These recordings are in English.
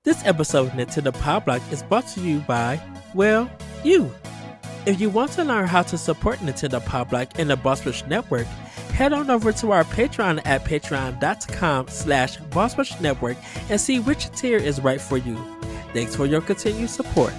This episode of Nintendo Pow Block is brought to you by, well, you. If you want to learn how to support Nintendo Pow Block and the Boss Rush Network, head on over to our Patreon at patreon.com/Boss Rush Network and see which tier is right for you. Thanks for your continued support.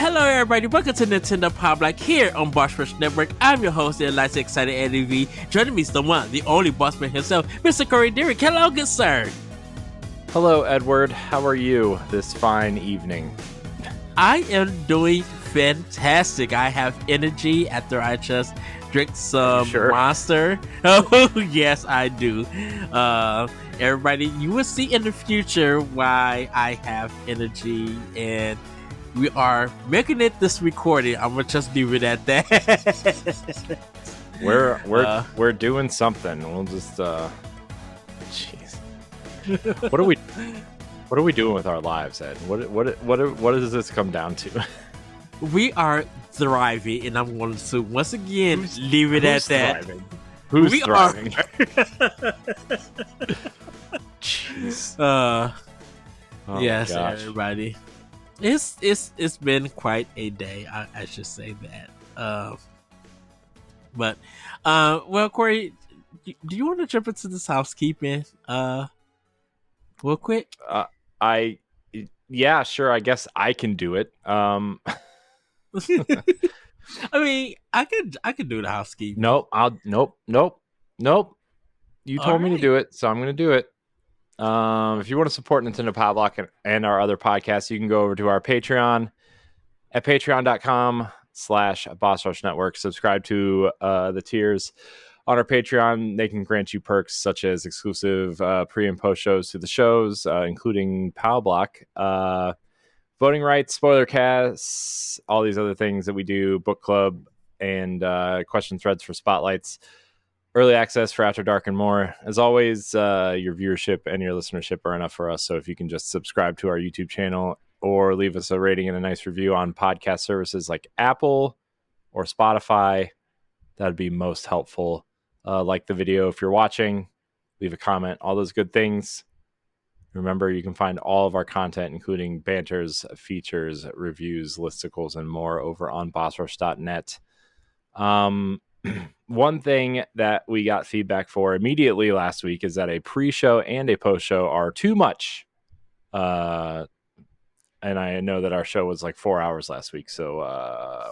Hello everybody, welcome to Nintendo Pow Block here on Boss Rush Network. I'm your host, the Lights Excited Eddie V. Joining me is the one, the only bossman himself, Mr. Corey Derrick. Hello, good sir. Hello, Edward. How are you this fine evening? I am doing fantastic. I have energy after I just drink some Monster. Oh, yes, I do. Everybody, you will see in the future why I have energy, and we are making it this recording. I'm gonna just leave it at that. We're doing something. We'll just jeez. What are we doing with our lives, Ed? What does this come down to? We are thriving, and I'm going to once again leave it at that. Who's thriving? Jeez. Oh yes, everybody. It's been quite a day. I should say that. Well, Corey, do you want to jump into this housekeeping? Real quick. Yeah, sure. I guess I can do it. I mean, I could do the housekeeping. Nope. You told me to do it, so I'm going to do it. If you want to support Nintendo Pow Block and our other podcasts, you can go over to our Patreon at patreon.com/Boss Rush Network. Subscribe to the tiers on our Patreon. They can grant you perks such as exclusive pre and post shows to the shows, including Pow Block, voting rights, spoiler casts, all these other things that we do, book club, and question threads for spotlights. Early access for After Dark and more. As always, your viewership and your listenership are enough for us. So if you can just subscribe to our YouTube channel or leave us a rating and a nice review on podcast services like Apple or Spotify, that'd be most helpful. Like the video if you're watching, leave a comment, all those good things. Remember, you can find all of our content, including banters, features, reviews, listicles, and more over on bossrush.net. One thing that we got feedback for immediately last week is that a pre-show and a post-show are too much. And I know that our show was like 4 hours last week, so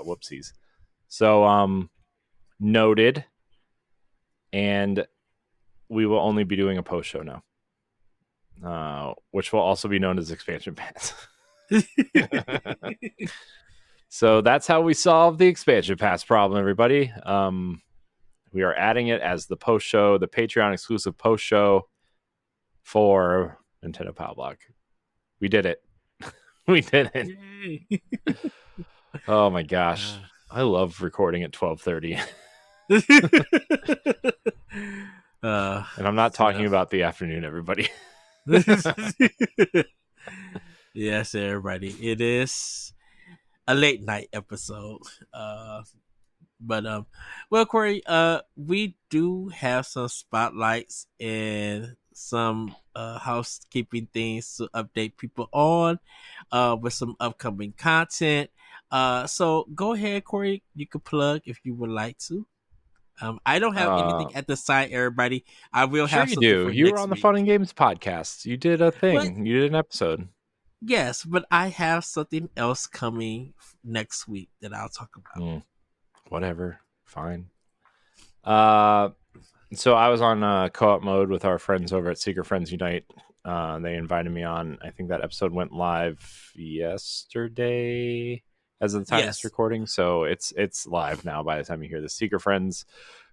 whoopsies. So noted. And we will only be doing a post-show now, which will also be known as Expansion Pass. So that's how we solve the Expansion Pass problem, everybody. We are adding it as the post show, the Patreon exclusive post show for Nintendo Pow Block. We did it. We did it. Oh my gosh. I love recording at 12:30. And I'm not talking about the afternoon, everybody. Yes, everybody. It is a late night episode. Well, Corey, we do have some spotlights and some housekeeping things to update people on with some upcoming content. So go ahead, Corey. You can plug if you would like to. I don't have anything at the side, everybody. I will have something you do. For you next were on the week. Fun and Games podcast. You did a thing. You did an episode. Yes, but I have something else coming next week that I'll talk about. Whatever. Fine. So I was on co-op mode with our friends over at Secret Friends Unite. They invited me on. I think that episode went live yesterday as of the time it's recording. So it's live now by the time you hear this. Secret Friends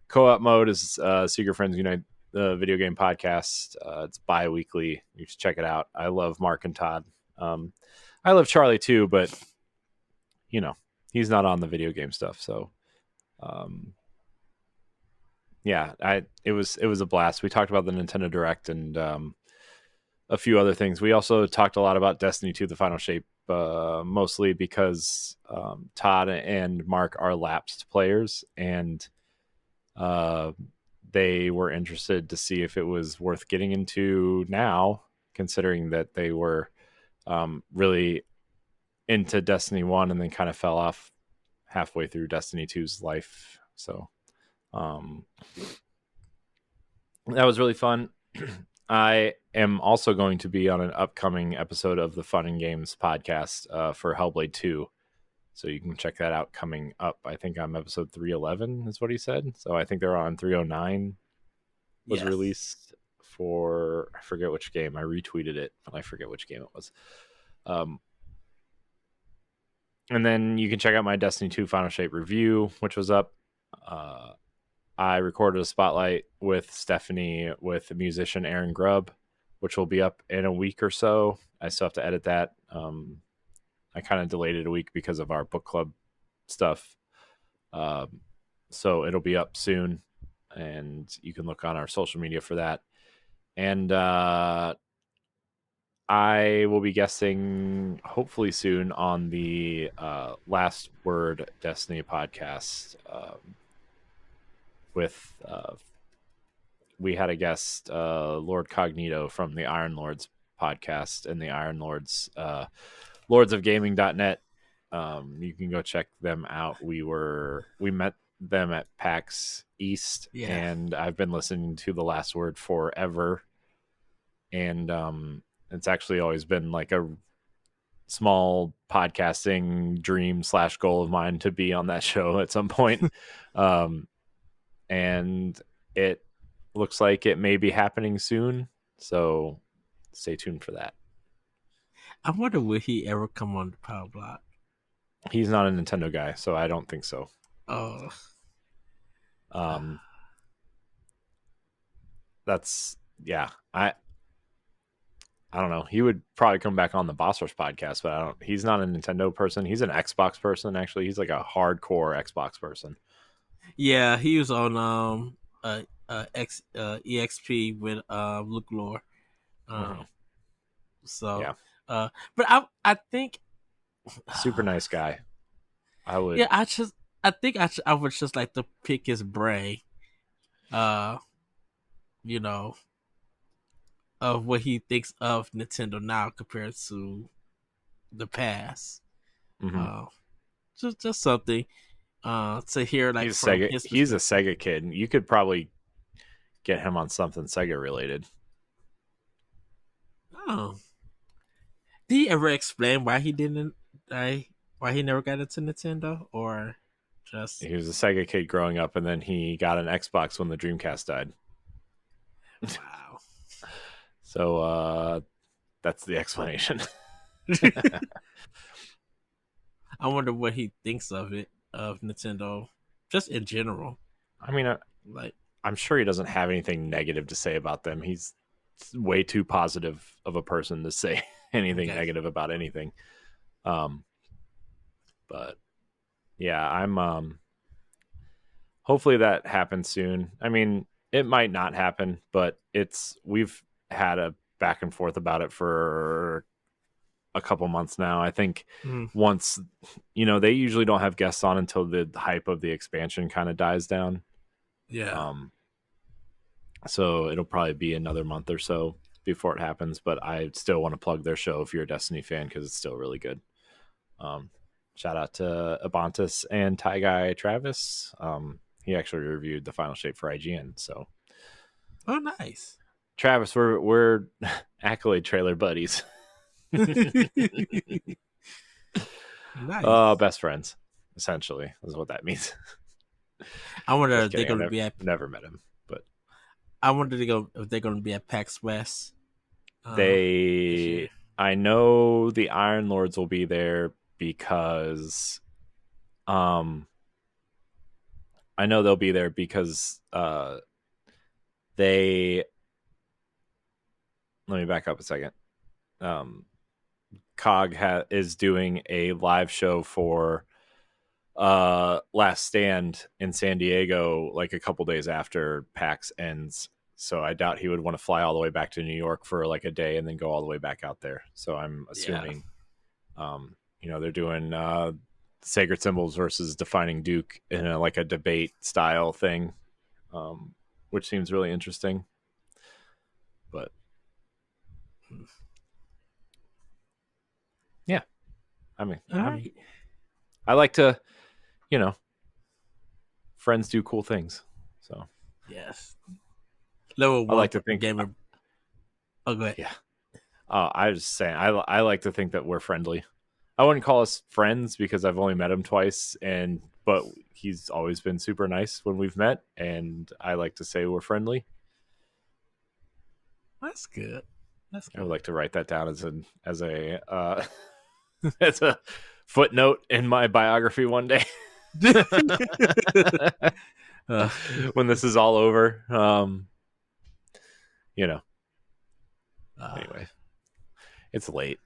co-op mode is Secret Friends Unite, the video game podcast. It's bi-weekly. You should check it out. I love Mark and Todd. I love Charlie too, but you know, he's not on the video game stuff. So yeah, it was a blast. We talked about the Nintendo Direct and a few other things. We also talked a lot about Destiny 2, the Final Shape, mostly because Todd and Mark are lapsed players, and they were interested to see if it was worth getting into now, considering that they were really into Destiny 1 and then kind of fell off halfway through Destiny 2's life. So that was really fun. I am also going to be on an upcoming episode of the Fun and Games podcast for Hellblade 2. So you can check that out coming up. I think I'm episode 311 is what he said. So I think they're on 309 was released for, I forget which game. I retweeted it, but I forget which game it was. And then you can check out my Destiny 2 Final Shape review, which was up. I recorded a spotlight with Stephanie with the musician Aaron Grubb, which will be up in a week or so. I still have to edit that. I kind of delayed it a week because of our book club stuff. So it'll be up soon, and you can look on our social media for that. And I will be guesting hopefully soon on the Last Word Destiny podcast with we had a guest, Lord Cognito from the Iron Lords podcast and the Iron Lords, lordsofgaming.net. You can go check them out. We met them at PAX East, and I've been listening to The Last Word forever. And it's actually always been like a small podcasting dream / goal of mine to be on that show at some point. And it looks like it may be happening soon. So stay tuned for that. I wonder will he ever come on the Pow Block? He's not a Nintendo guy, so I don't think so. Oh. That's I don't know. He would probably come back on the Boss Rush podcast, but he's not a Nintendo person. He's an Xbox person, actually. He's like a hardcore Xbox person. Yeah, he was on EXP with Luke Lore. So yeah. But I think super nice guy. I would. Yeah, I think I would just like to pick his brain. You know, of what he thinks of Nintendo now compared to the past. Mm-hmm. Just something to hear. Like he's a Sega kid. You could probably get him on something Sega related. Oh, did he ever explain why he didn't? Why he never got into Nintendo, or just he was a Sega kid growing up, and then he got an Xbox when the Dreamcast died. Wow. So that's the explanation. I wonder what he thinks of Nintendo, just in general. I mean, like I'm sure he doesn't have anything negative to say about them. He's way too positive of a person to say anything negative about anything. But yeah, I'm hopefully that happens soon. I mean, it might not happen, but we've had a back and forth about it for a couple months now. I think once, they usually don't have guests on until the hype of the expansion kind of dies down. Yeah. So it'll probably be another month or so before it happens, but I still want to plug their show if you're a Destiny fan, because it's still really good. Shout out to Abantus and Tie Guy Travis. He actually reviewed the Final Shape for IGN. So, oh, nice, Travis. We're accolade trailer buddies. Nice. Best friends, essentially, is what that means. I wonder if they're going to be at. Never met him, but I wonder if they're going to be at PAX West. I know the Iron Lords will be there because, I know they'll be there because they. Let me back up a second. Cog is doing a live show for Last Stand in San Diego, like a couple days after PAX ends. so I doubt he would want to fly all the way back to New York for like a day and then go all the way back out there. So I'm assuming, they're doing sacred symbols versus defining Duke in like a debate style thing, which seems really interesting. But yeah, I mean, I like to, friends do cool things. So yes, I like to think. Gamer. Oh, go ahead. Yeah. I was just saying, I like to think that we're friendly. I wouldn't call us friends because I've only met him twice, but he's always been super nice when we've met, and I like to say we're friendly. That's good. I would like to write that down as a as a footnote in my biography one day. When this is all over, anyway, it's late.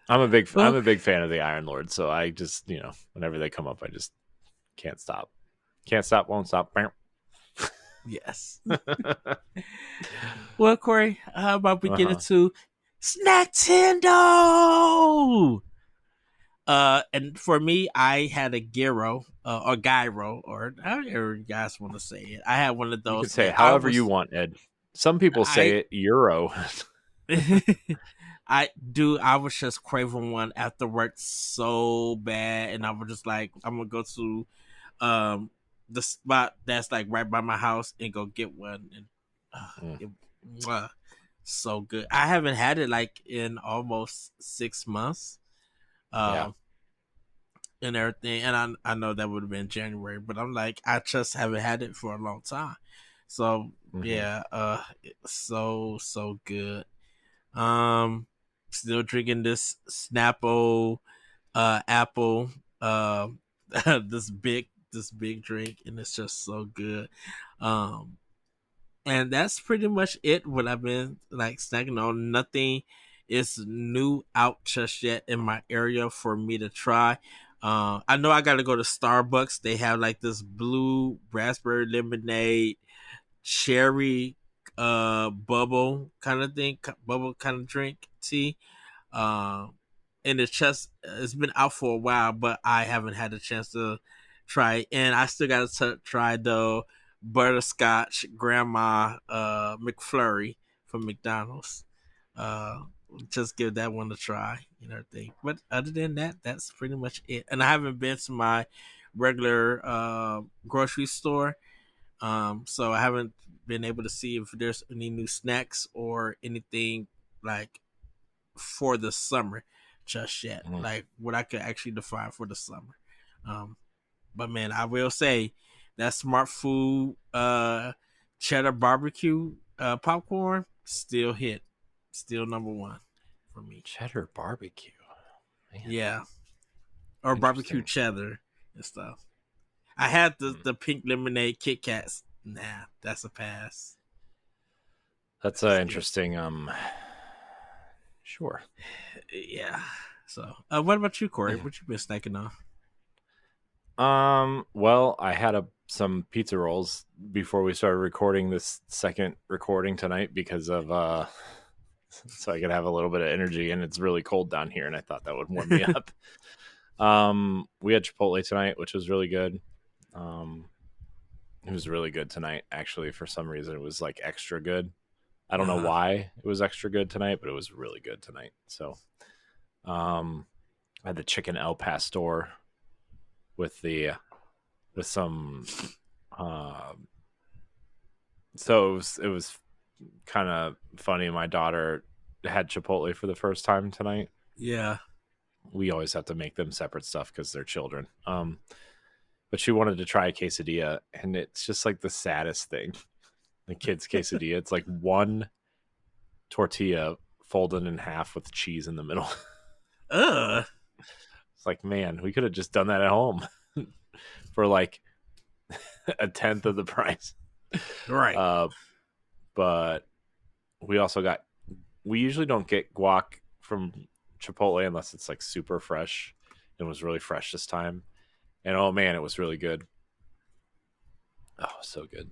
I'm a big fan of the Iron Lord, so I just, whenever they come up, I just can't stop, won't stop. Yes. Well, Corey, how about we get into Snacktendo? And for me, I had a gyro or gyro, or however you guys want to say it. I had one of those. You can say it however you want, Ed. Some people say it Euro. I was just craving one after work so bad, and I was just like, I'm gonna go to the spot that's like right by my house and go get one. And so good. I haven't had it like in almost 6 months. And everything, and I know that would have been January, but I'm like, I just haven't had it for a long time. So so good. Still drinking this Snapple apple this big drink, and it's just so good. And that's pretty much it. What I've been like snacking on. Nothing is new out just yet in my area for me to try. I know I got to go to Starbucks. They have like this blue raspberry lemonade, cherry, bubble kind of thing, bubble kind of drink tea. And it's been out for a while, but I haven't had a chance to try it. And I still got to try the butterscotch grandma McFlurry from McDonald's. Just give that one a try and everything. But other than that, that's pretty much it. And I haven't been to my regular grocery store, so I haven't been able to see if there's any new snacks or anything like for the summer just yet. Like what I could actually define for the summer. But man, I will say that Smart Food cheddar barbecue popcorn still hit. Still number one for me. Cheddar barbecue. Man. Yeah. Or barbecue cheddar and stuff. I had the pink lemonade Kit Kats. Nah, that's a pass. That's interesting. Sure. Yeah. So, what about you, Corey? What you been snacking on? Well, I had some pizza rolls before we started recording this second recording tonight because of so I could have a little bit of energy, and it's really cold down here, and I thought that would warm me up. We had Chipotle tonight, which was really good. It was really good tonight, actually. For some reason, it was like extra good. I don't know why it was extra good tonight, but it was really good tonight. So, I had the chicken El Pastor with some. So it was kind of funny. My daughter had Chipotle for the first time tonight. Yeah, we always have to make them separate stuff because they're children. But she wanted to try a quesadilla, and it's just like the saddest thing. The kids' quesadilla. It's like one tortilla folded in half with cheese in the middle. It's like, man, we could have just done that at home for like a tenth of the price. Right. But we usually don't get guac from Chipotle unless it's like super fresh. It was really fresh this time. And oh man, it was really good. Oh, so good.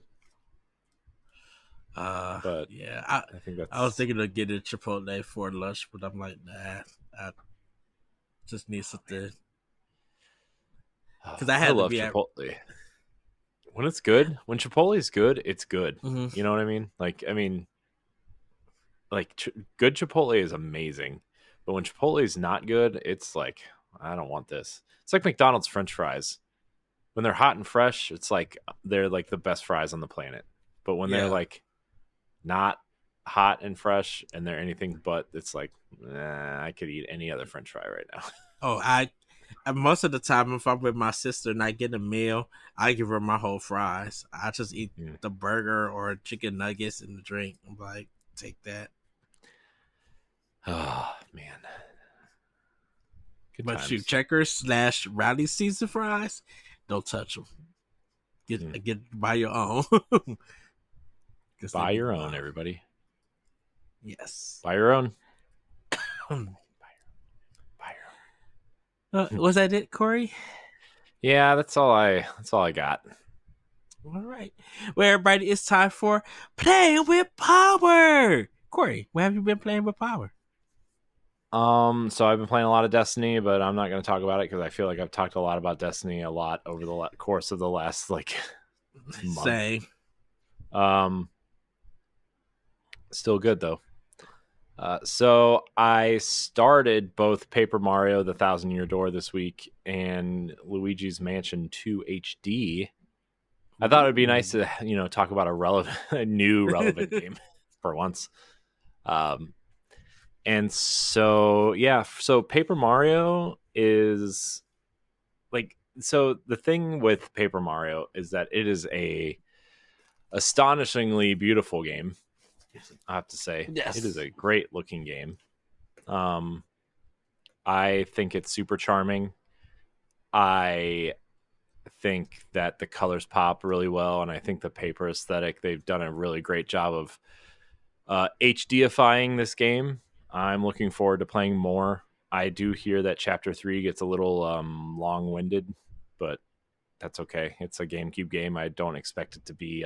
But Yeah, I think I was that's thinking of getting Chipotle for lunch, but I'm like, nah, I just need something because I I had to love be at. Chipotle. When it's good, when Chipotle is good, it's good. Mm-hmm. You know what I mean? Good Chipotle is amazing, but when Chipotle is not good, it's like I don't want this. It's like McDonald's French fries. When they're hot and fresh, it's like they're like the best fries on the planet. But when they're Yeah. like not hot and fresh and they're anything but, it's like I could eat any other French fry right now. Oh, most of the time if I'm with my sister and I get a meal, I give her my whole fries. I just eat Mm. the burger or chicken nuggets and the drink. I'm like, take that. Oh man, good But shoot, times. Checkers / Rally Season fries, don't touch them. Get buy your own. Buy your own, everybody. Yes. Buy your own. Buy your own. Was that it, Corey? Yeah, that's all I got. All right. Well, everybody, it's time for Playing with Power. Corey, what have you been playing with Power? So I've been playing a lot of Destiny, but I'm not going to talk about it because I feel like I've talked a lot about Destiny a lot over the course of the last like month. Same. Still good though. So I started both Paper Mario: The Thousand Year Door this week and Luigi's Mansion 2 HD. I thought it would be nice to talk about a new relevant game for once. And so Paper Mario is the thing with Paper Mario is that it is a astonishingly beautiful game. I have to say, yes, it is a great looking game. I think it's super charming. I think that the colors pop really well, and I think the paper aesthetic, they've done a really great job of HDifying this game. I'm looking forward to playing more. I do hear that Chapter 3 gets a little long-winded, but that's okay. It's a GameCube game. I don't expect it to be,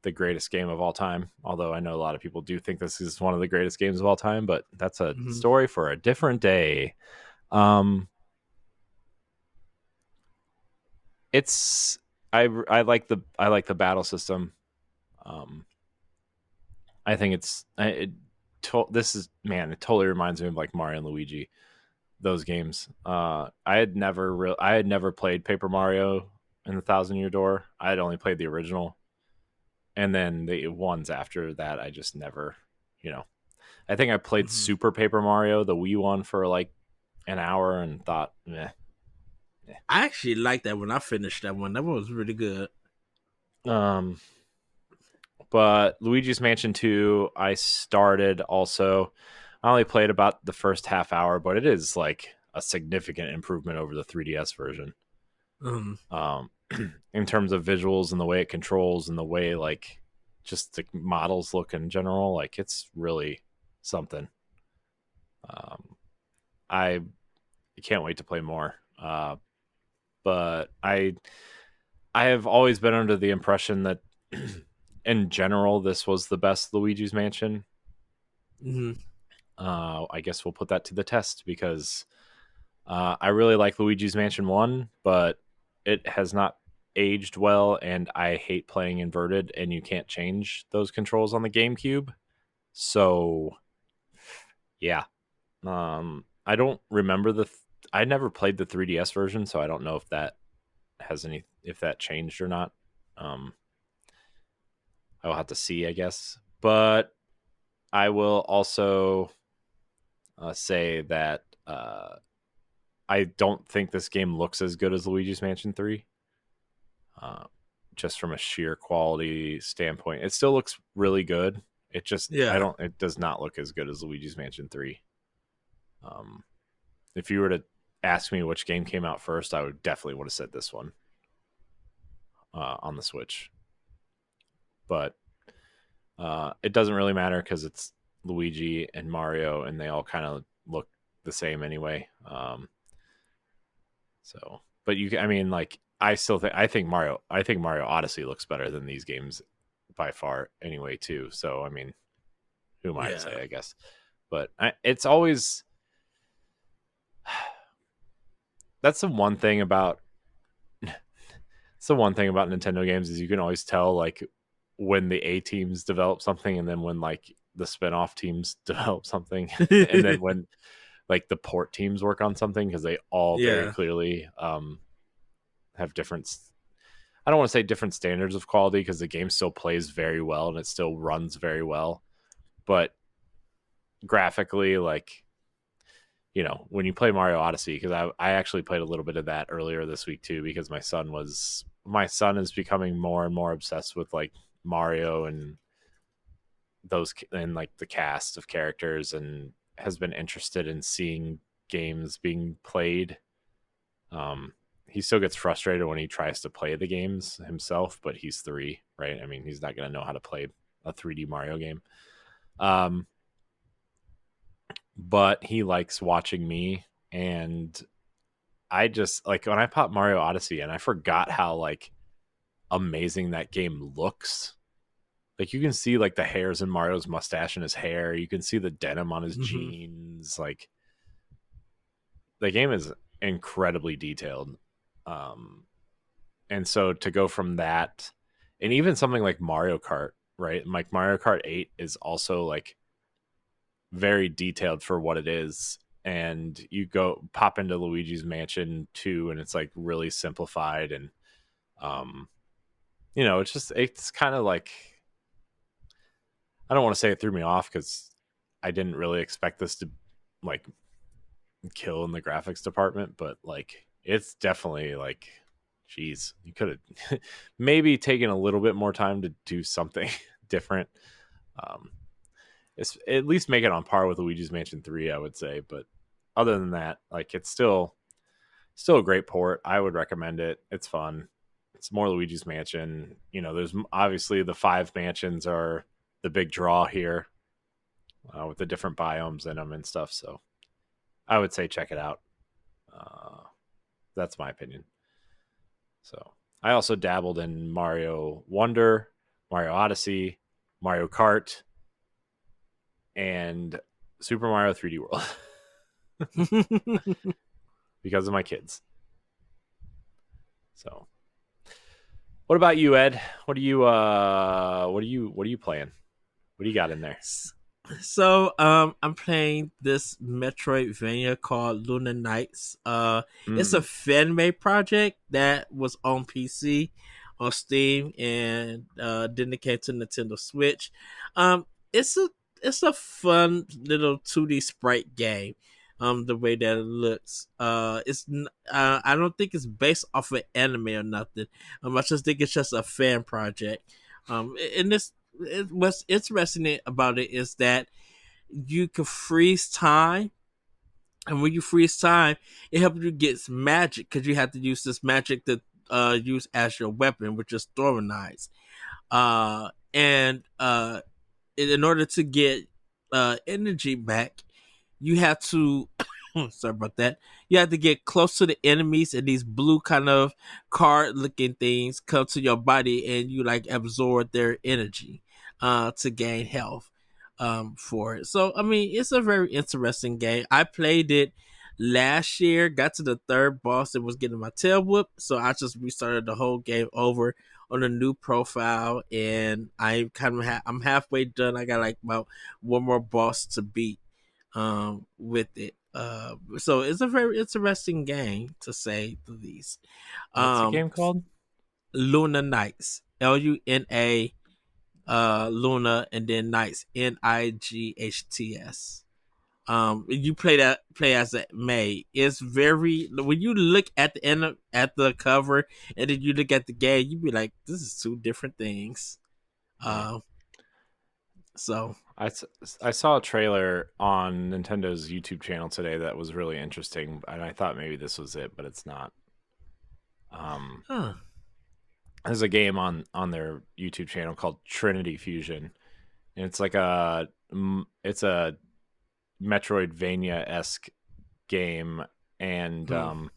the greatest game of all time. Although I know a lot of people do think this is one of the greatest games of all time, but that's a story for a different day. It's I like the battle system. I think it totally reminds me of like Mario and Luigi, those games. I had never played Paper Mario and the Thousand Year Door. I had only played the original. And then the ones after that, I just never, I think I played Super Paper Mario, the Wii one, for like an hour and thought, meh. I actually liked that when I finished that one. That one was really good. But Luigi's Mansion 2, I started also. I only played about the first half hour, but it is like a significant improvement over the 3DS version. In terms of visuals and the way it controls and the way like just the models look in general, like it's really something. I can't wait to play more. But I have always been under the impression that in general this was the best Luigi's Mansion. I guess we'll put that to the test because I really like Luigi's Mansion 1, but it has not aged well, and I hate playing inverted, and you can't change those controls on the GameCube. So, yeah. I don't remember I never played the 3DS version, so I don't know if that if that changed or not. I'll have to see, I guess. But I will also say that I don't think this game looks as good as Luigi's Mansion 3. Just from a sheer quality standpoint, it still looks really good. It just it does not look as good as Luigi's Mansion 3. If you were to ask me which game came out first, I would definitely would have said this one on the Switch. But it doesn't really matter because it's Luigi and Mario, and they all kind of look the same anyway. But I think Mario Odyssey looks better than these games by far anyway too. So I mean, who am I to say, I guess. But it's always that's the one thing about Nintendo games is you can always tell like when the A teams develop something and then when like the spin-off teams develop something and then when like the port teams work on something, because they all very clearly have different, I don't want to say different standards of quality, because the game still plays very well and it still runs very well, but graphically, like, you know, when you play Mario Odyssey, because I actually played a little bit of that earlier this week too, because my son is becoming more and more obsessed with like Mario and those and like the cast of characters, and has been interested in seeing games being played. He still gets frustrated when he tries to play the games himself, but he's 3, right? I mean, he's not going to know how to play a 3D Mario game. But he likes watching me, and I just like when I popped Mario Odyssey and I forgot how like amazing that game looks. Like you can see like the hairs in Mario's mustache and his hair. You can see the denim on his jeans. Like the game is incredibly detailed. And so to go from that, and even something like Mario Kart, right? Like Mario Kart 8 is also like very detailed for what it is. And you go pop into Luigi's Mansion 2 and it's like really simplified. And, you know, it's kind of like, I don't want to say it threw me off because I didn't really expect this to like kill in the graphics department, but like it's definitely like, geez, you could have maybe taken a little bit more time to do something different. It's at least make it on par with Luigi's Mansion 3, I would say. But other than that, like it's still a great port. I would recommend it. It's fun. It's more Luigi's Mansion. You know, there's obviously the 5 mansions are the big draw here with the different biomes in them and stuff. So I would say check it out. That's my opinion. So I also dabbled in Mario Wonder, Mario Odyssey, Mario Kart, and Super Mario 3D World because of my kids. So what about you, Ed? What are you playing? What do you got in there? So I'm playing this Metroidvania called Luna Nights. It's a fan made project that was on PC, on Steam, and then it came to Nintendo Switch. It's a fun little 2D sprite game. The way that it looks, I don't think it's based off of anime or nothing. I just think it's just a fan project. And what's interesting about it is that you can freeze time, and when you freeze time, it helps you get magic because you have to use this magic to use as your weapon, which is throwing knives. And in order to get energy back, you have to sorry about that. You have to get close to the enemies, and these blue kind of card looking things come to your body, and you like absorb their energy to gain health for it. So I mean, it's a very interesting game. I played it last year, got to the 3rd boss and was getting my tail whooped, so I just restarted the whole game over on a new profile, and I kind of I'm halfway done. I got like about one more boss to beat with it. So it's a very interesting game, to say the least. What's the game called? Luna Nights. Luna, Luna, and then Nights, Nights. You play as a May. It's very, when you look at the end at the cover and then you look at the game, you be like, this is 2 different things. So I saw a trailer on Nintendo's YouTube channel today that was really interesting, and I thought maybe this was it, but it's not. There's a game on their YouTube channel called Trinity Fusion, and it's like a Metroidvania-esque game, and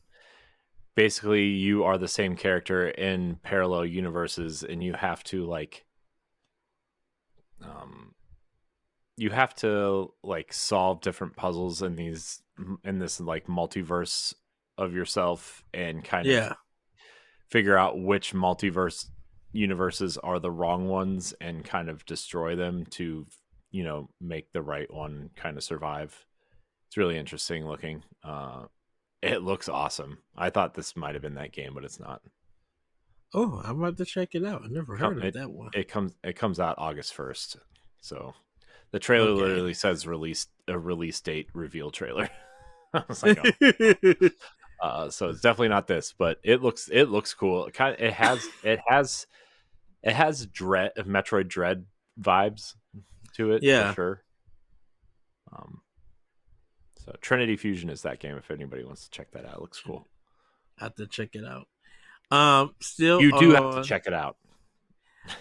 basically you are the same character in parallel universes, and you have to like you have to like solve different puzzles in this like multiverse of yourself and kind of figure out which multiverse universes are the wrong ones and kind of destroy them to, make the right one kind of survive. It's really interesting looking. It looks awesome. I thought this might have been that game, but it's not. Oh, I'm about to check it out. I never heard of that one. It comes out August 1st. So the trailer literally says release date reveal trailer. I was like, oh. So it's definitely not this, but it looks cool. It has Metroid Dread vibes to it, for sure. So Trinity Fusion is that game. If anybody wants to check that out, it looks cool. I have to check it out. Still, you do have to check it out.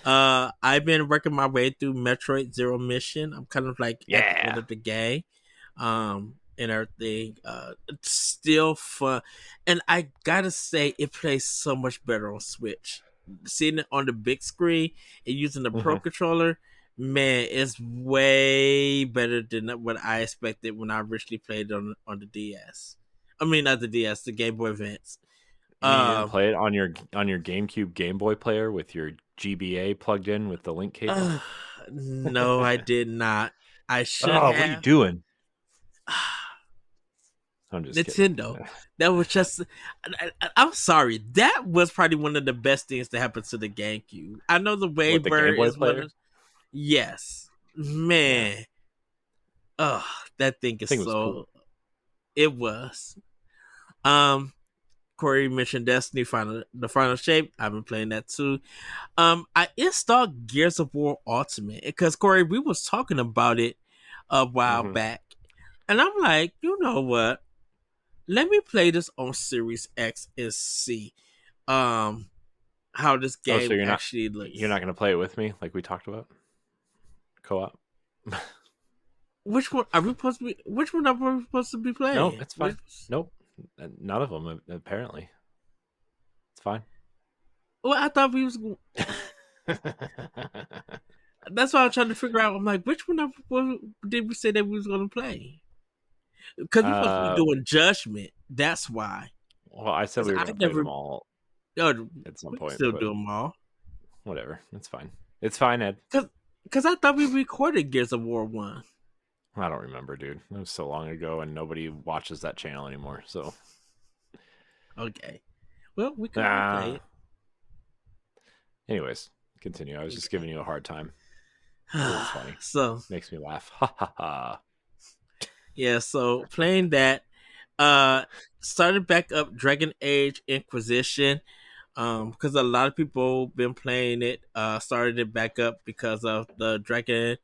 I've been working my way through Metroid Zero Mission. I'm kind of like at the end of the game, and everything. It's still fun, and I gotta say, it plays so much better on Switch. Seeing it on the big screen and using the Pro Controller, man, it's way better than what I expected when I originally played it on the DS. I mean, not the DS, the Game Boy Advance. You didn't play it on your GameCube Game Boy player with your GBA plugged in with the link cable? No, I did not. I should have. What are you doing? I'm just Nintendo. Kidding. That was just. I'm sorry. That was probably one of the best things that happened to the GameCube. I know the Wavebird is one of. Yes, man. Oh, that thing is so. Cool. It was. Corey mentioned Destiny the final shape. I've been playing that too. I installed Gears of War Ultimate because Corey, we was talking about it a while back, and I'm like, you know what? Let me play this on Series X and see how this game actually looks. You're not going to play it with me like we talked about? Co-op? Which one are we supposed to be? Which one are we supposed to be playing? No, it's fine. Nope. None of them, apparently. It's fine. Well, I thought we was. That's why I'm trying to figure out. I'm like, which one did we say that we was going to play? Because we're supposed to be doing Judgment. That's why. Well, I said we were going to play them all at some point. Still do them all. Whatever. It's fine. It's fine, Ed. Because I thought we recorded Gears of War 1. I don't remember, dude. It was so long ago, and nobody watches that channel anymore. So, okay. Well, we can play it. Anyways, continue. I was just giving you a hard time. It's funny. So makes me laugh. Ha ha ha. Yeah. So playing that, started back up Dragon Age Inquisition. Because a lot of people been playing it. Started it back up because of the Dragon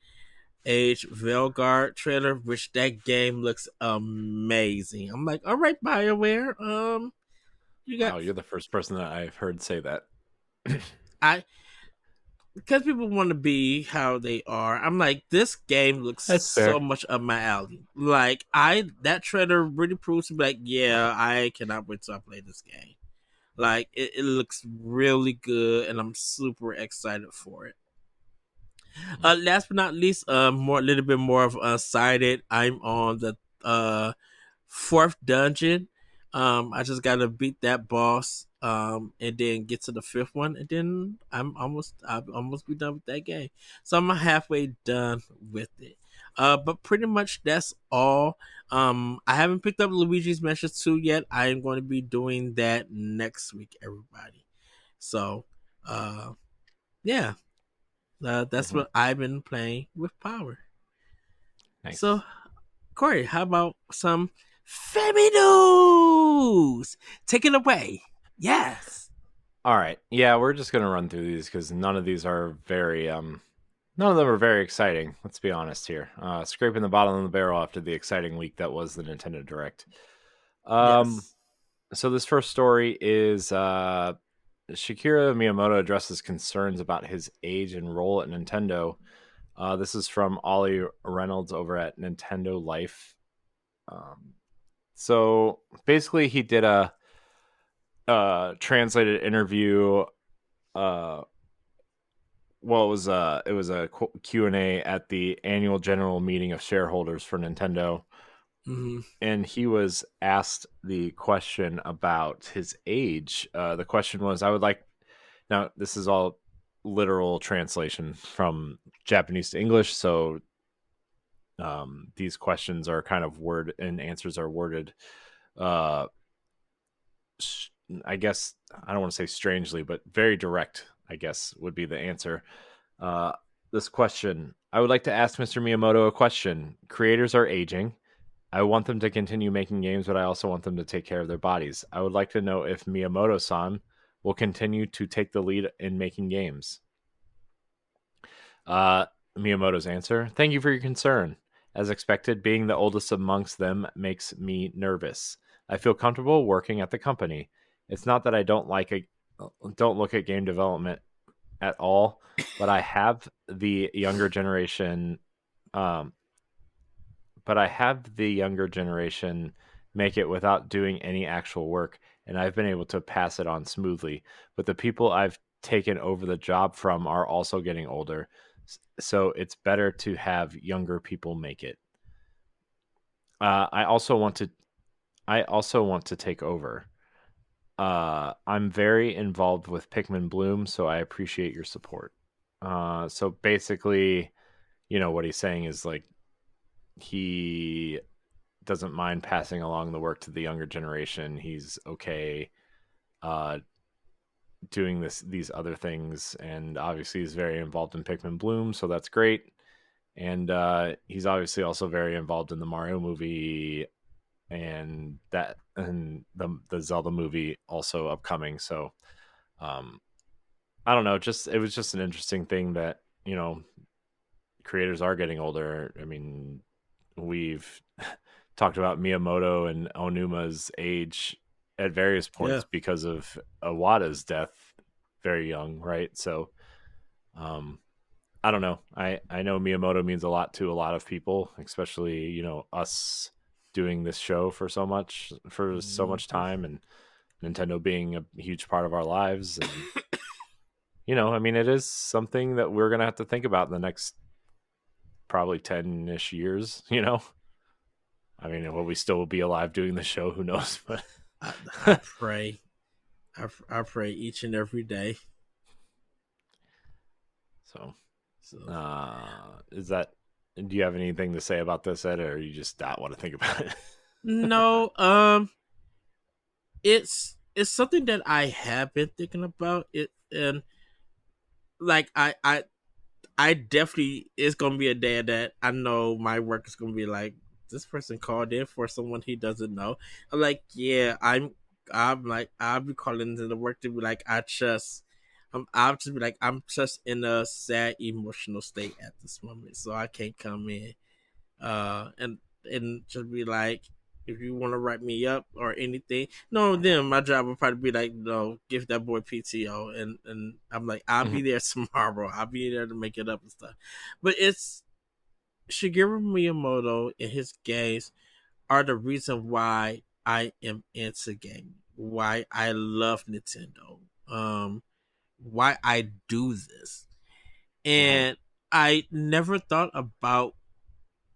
Age Veilguard trailer, which that game looks amazing. I'm like, all right, BioWare. You're the first person that I've heard say that. Because people want to be how they are. I'm like, this game looks so much up my alley. Like, that trailer really proves to be like, yeah, I cannot wait till I play this game. Like, it looks really good, and I'm super excited for it. Last but not least, a little bit more of Unsighted. I'm on the 4th dungeon. I just gotta beat that boss, and then get to the 5th one, and then I'll almost be done with that game. So I'm halfway done with it. But pretty much that's all. I haven't picked up Luigi's Mansion 2 yet. I am going to be doing that next week, everybody. So, yeah. That's what I've been playing with Power. Nice. So, Corey, how about some FamiNews? Take it away. Yes. All right. Yeah, we're just gonna run through these because none of them are very exciting. Let's be honest here. Scraping the bottom of the barrel after the exciting week that was the Nintendo Direct. Yes. So this first story is Shigeru Miyamoto addresses concerns about his age and role at Nintendo. This is from Ollie Reynolds over at Nintendo Life. So basically, he did a translated interview Well, it was a Q&A at the annual general meeting of shareholders for Nintendo. Mm-hmm. And he was asked the question about his age. The question was, now this is all literal translation from Japanese to English, so these questions are kind of and answers are worded, I guess, I don't want to say strangely, but very direct, I guess, would be the answer. This question, I would like to ask Mr. Miyamoto a question. Creators are aging. I want them to continue making games, but I also want them to take care of their bodies. I would like to know if Miyamoto-san will continue to take the lead in making games. Miyamoto's answer, thank you for your concern. As expected, being the oldest amongst them makes me nervous. I feel comfortable working at the company. It's not that I don't look at game development at all, but I have the younger generation make it without doing any actual work, and I've been able to pass it on smoothly. But the people I've taken over the job from are also getting older, so it's better to have younger people make it. I also want to take over. I'm very involved with Pikmin Bloom, so I appreciate your support. So basically, what he's saying is like he doesn't mind passing along the work to the younger generation. He's okay doing these other things, and obviously he's very involved in Pikmin Bloom, so that's great. And he's obviously also very involved in the Mario movie and the Zelda movie also upcoming. So I don't know, it was just an interesting thing that creators are getting older. I mean, we've talked about Miyamoto and Onuma's age at various points because of Iwata's death very young, right? So I don't know. I know Miyamoto means a lot to a lot of people, especially us doing this show for so much time, and Nintendo being a huge part of our lives. And I mean, it is something that we're gonna have to think about in the next probably 10-ish years. I mean, will we still be alive doing the show? Who knows? But I pray. I pray each and every day. So do you have anything to say about this, Ed, or you just not want to think about it? No, it's something that I have been thinking about it, and like I definitely, it's gonna be a day that I know my work is gonna be like, this person called in for someone he doesn't know. I'm like, yeah, I'm like, I'll be calling into the work to be like, I'll just be like, I'm just in a sad emotional state at this moment, so I can't come in and just be like, if you want to write me up or anything. No, then my job will probably be like, no, give that boy PTO, and I'm like, I'll be there tomorrow. I'll be there to make it up and stuff. But it's Shigeru Miyamoto and his games are the reason why I am into gaming, why I love Nintendo, why I do this. And I never thought about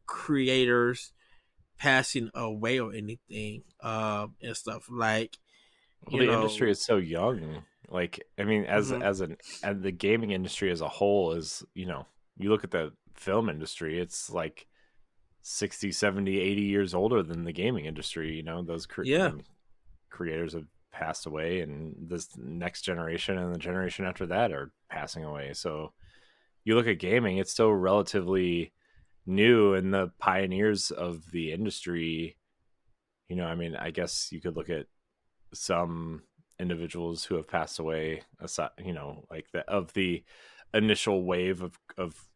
creators passing away or anything, and stuff like. The industry is so young. Like, I mean, as the gaming industry as a whole is, you look at the film industry, it's like 60, 70, 80 years older than the gaming industry. Those creators have passed away, and this next generation and the generation after that are passing away. So you look at gaming, it's still relatively new, and the pioneers of the industry, I mean, I guess you could look at some individuals who have passed away aside, like of the initial wave of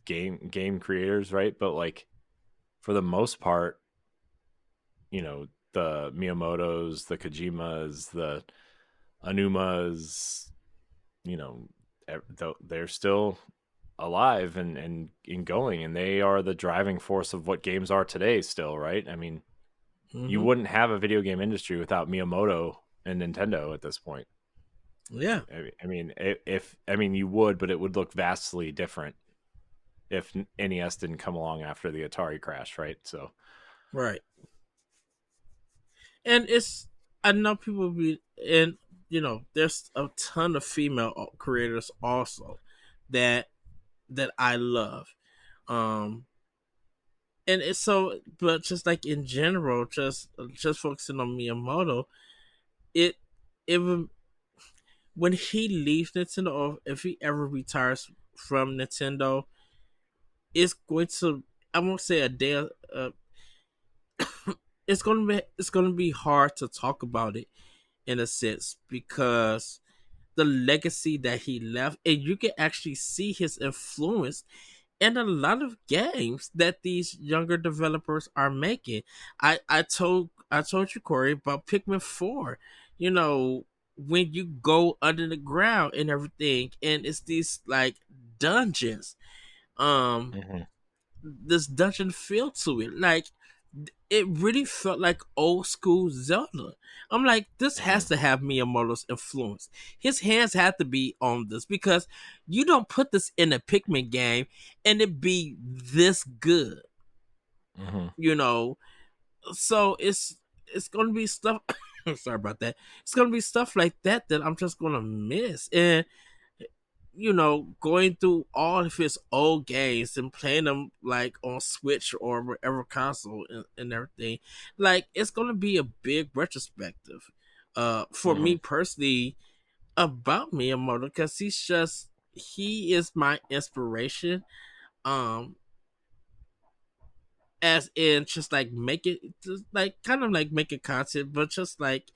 game creators, right? But like for the most part, the Miyamotos, the Kojimas, the Anumas, they're still alive and going, and they are the driving force of what games are today still, right? I mean, you wouldn't have a video game industry without Miyamoto and Nintendo at this point. Yeah. I mean, if I mean you would, but it would look vastly different if NES didn't come along after the Atari crash, right? So, Right. And it's I know people be and there's a ton of female creators also that I love. Um and it's so but just like in general, just focusing on Miyamoto, it it would when he leaves Nintendo, or if he ever retires from Nintendo, it's going to I won't say a day. It's gonna be hard to talk about it in a sense because the legacy that he left, and you can actually see his influence in a lot of games that these younger developers are making. I told you, Corey, about Pikmin 4. You know, when you go under the ground and everything, and it's these like dungeons. Um, mm-hmm. this dungeon feel to it, like it really felt like old school Zelda. I'm like, this Mm-hmm. has to have Miyamoto's influence. His hands have to be on this because you don't put this in a Pikmin game and it be this good, Mm-hmm. you know. So it's gonna be stuff. Sorry about that. It's gonna be stuff like that that I'm just gonna miss, and going through all of his old games and playing them like on Switch or whatever console and everything, like it's gonna be a big retrospective, for Mm-hmm. me personally about Miyamoto because he is my inspiration, um, as in just like make it just like kind of like making content, but just like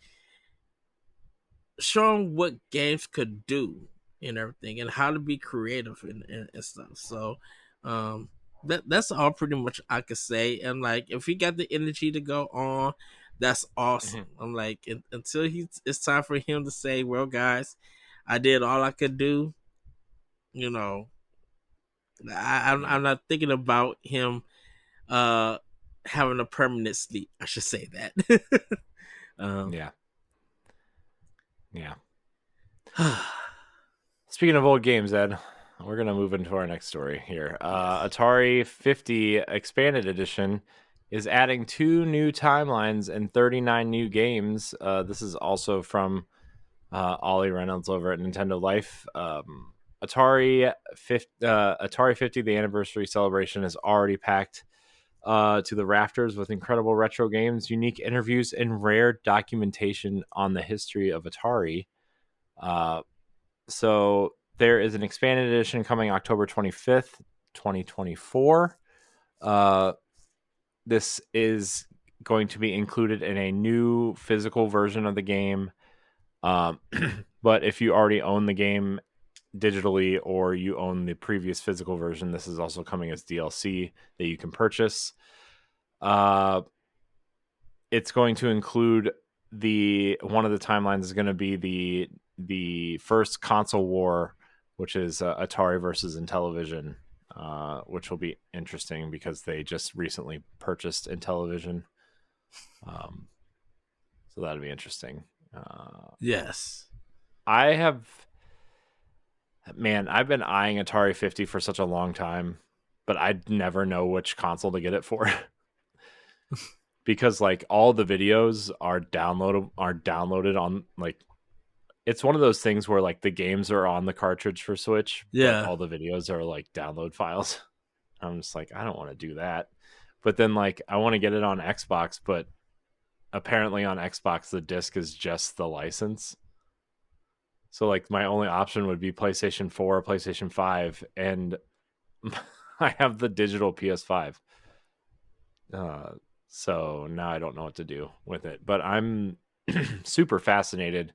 showing what games could do and everything and how to be creative and stuff. So that's all pretty much I could say. And like if he got the energy to go on, that's awesome. Mm-hmm. I'm like until it's time for him to say, well guys, I did all I could do, you know. Yeah. I'm not thinking about him uh having a permanent sleep. I should say that. um Yeah. Yeah. Speaking of old games, Ed, we're gonna move into our next story here. yes. Atari 50 Expanded Edition is adding 2 new timelines and 39 new games. This is also from Ollie Reynolds over at Nintendo Life. Atari 50, the anniversary celebration, is already packed to the rafters with incredible retro games, unique interviews, and rare documentation on the history of Atari. So there is an expanded edition coming October 25th, 2024. Uh, this is going to be included in a new physical version of the game. Um, but if you already own the game digitally or you own the previous physical version, this is also coming as DLC that you can purchase. It's going to include one of the timelines is going to be the first console war, which is Atari versus Intellivision, which will be interesting because they just recently purchased Intellivision. So that'll be interesting. Yes. I have, man, I've been eyeing Atari 50 for such a long time, but I'd never know which console to get it for. Because like all the videos are downloaded on like it's one of those things where like the games are on the cartridge for Switch, but Yeah. all the videos are like download files. I'm just like, I don't want to do that. But then like I want to get it on Xbox, but apparently on Xbox the disc is just the license. So like my only option would be PlayStation 4 or PlayStation 5, and I have the digital PS5. Uh, so now I don't know what to do with it, but I'm super fascinated.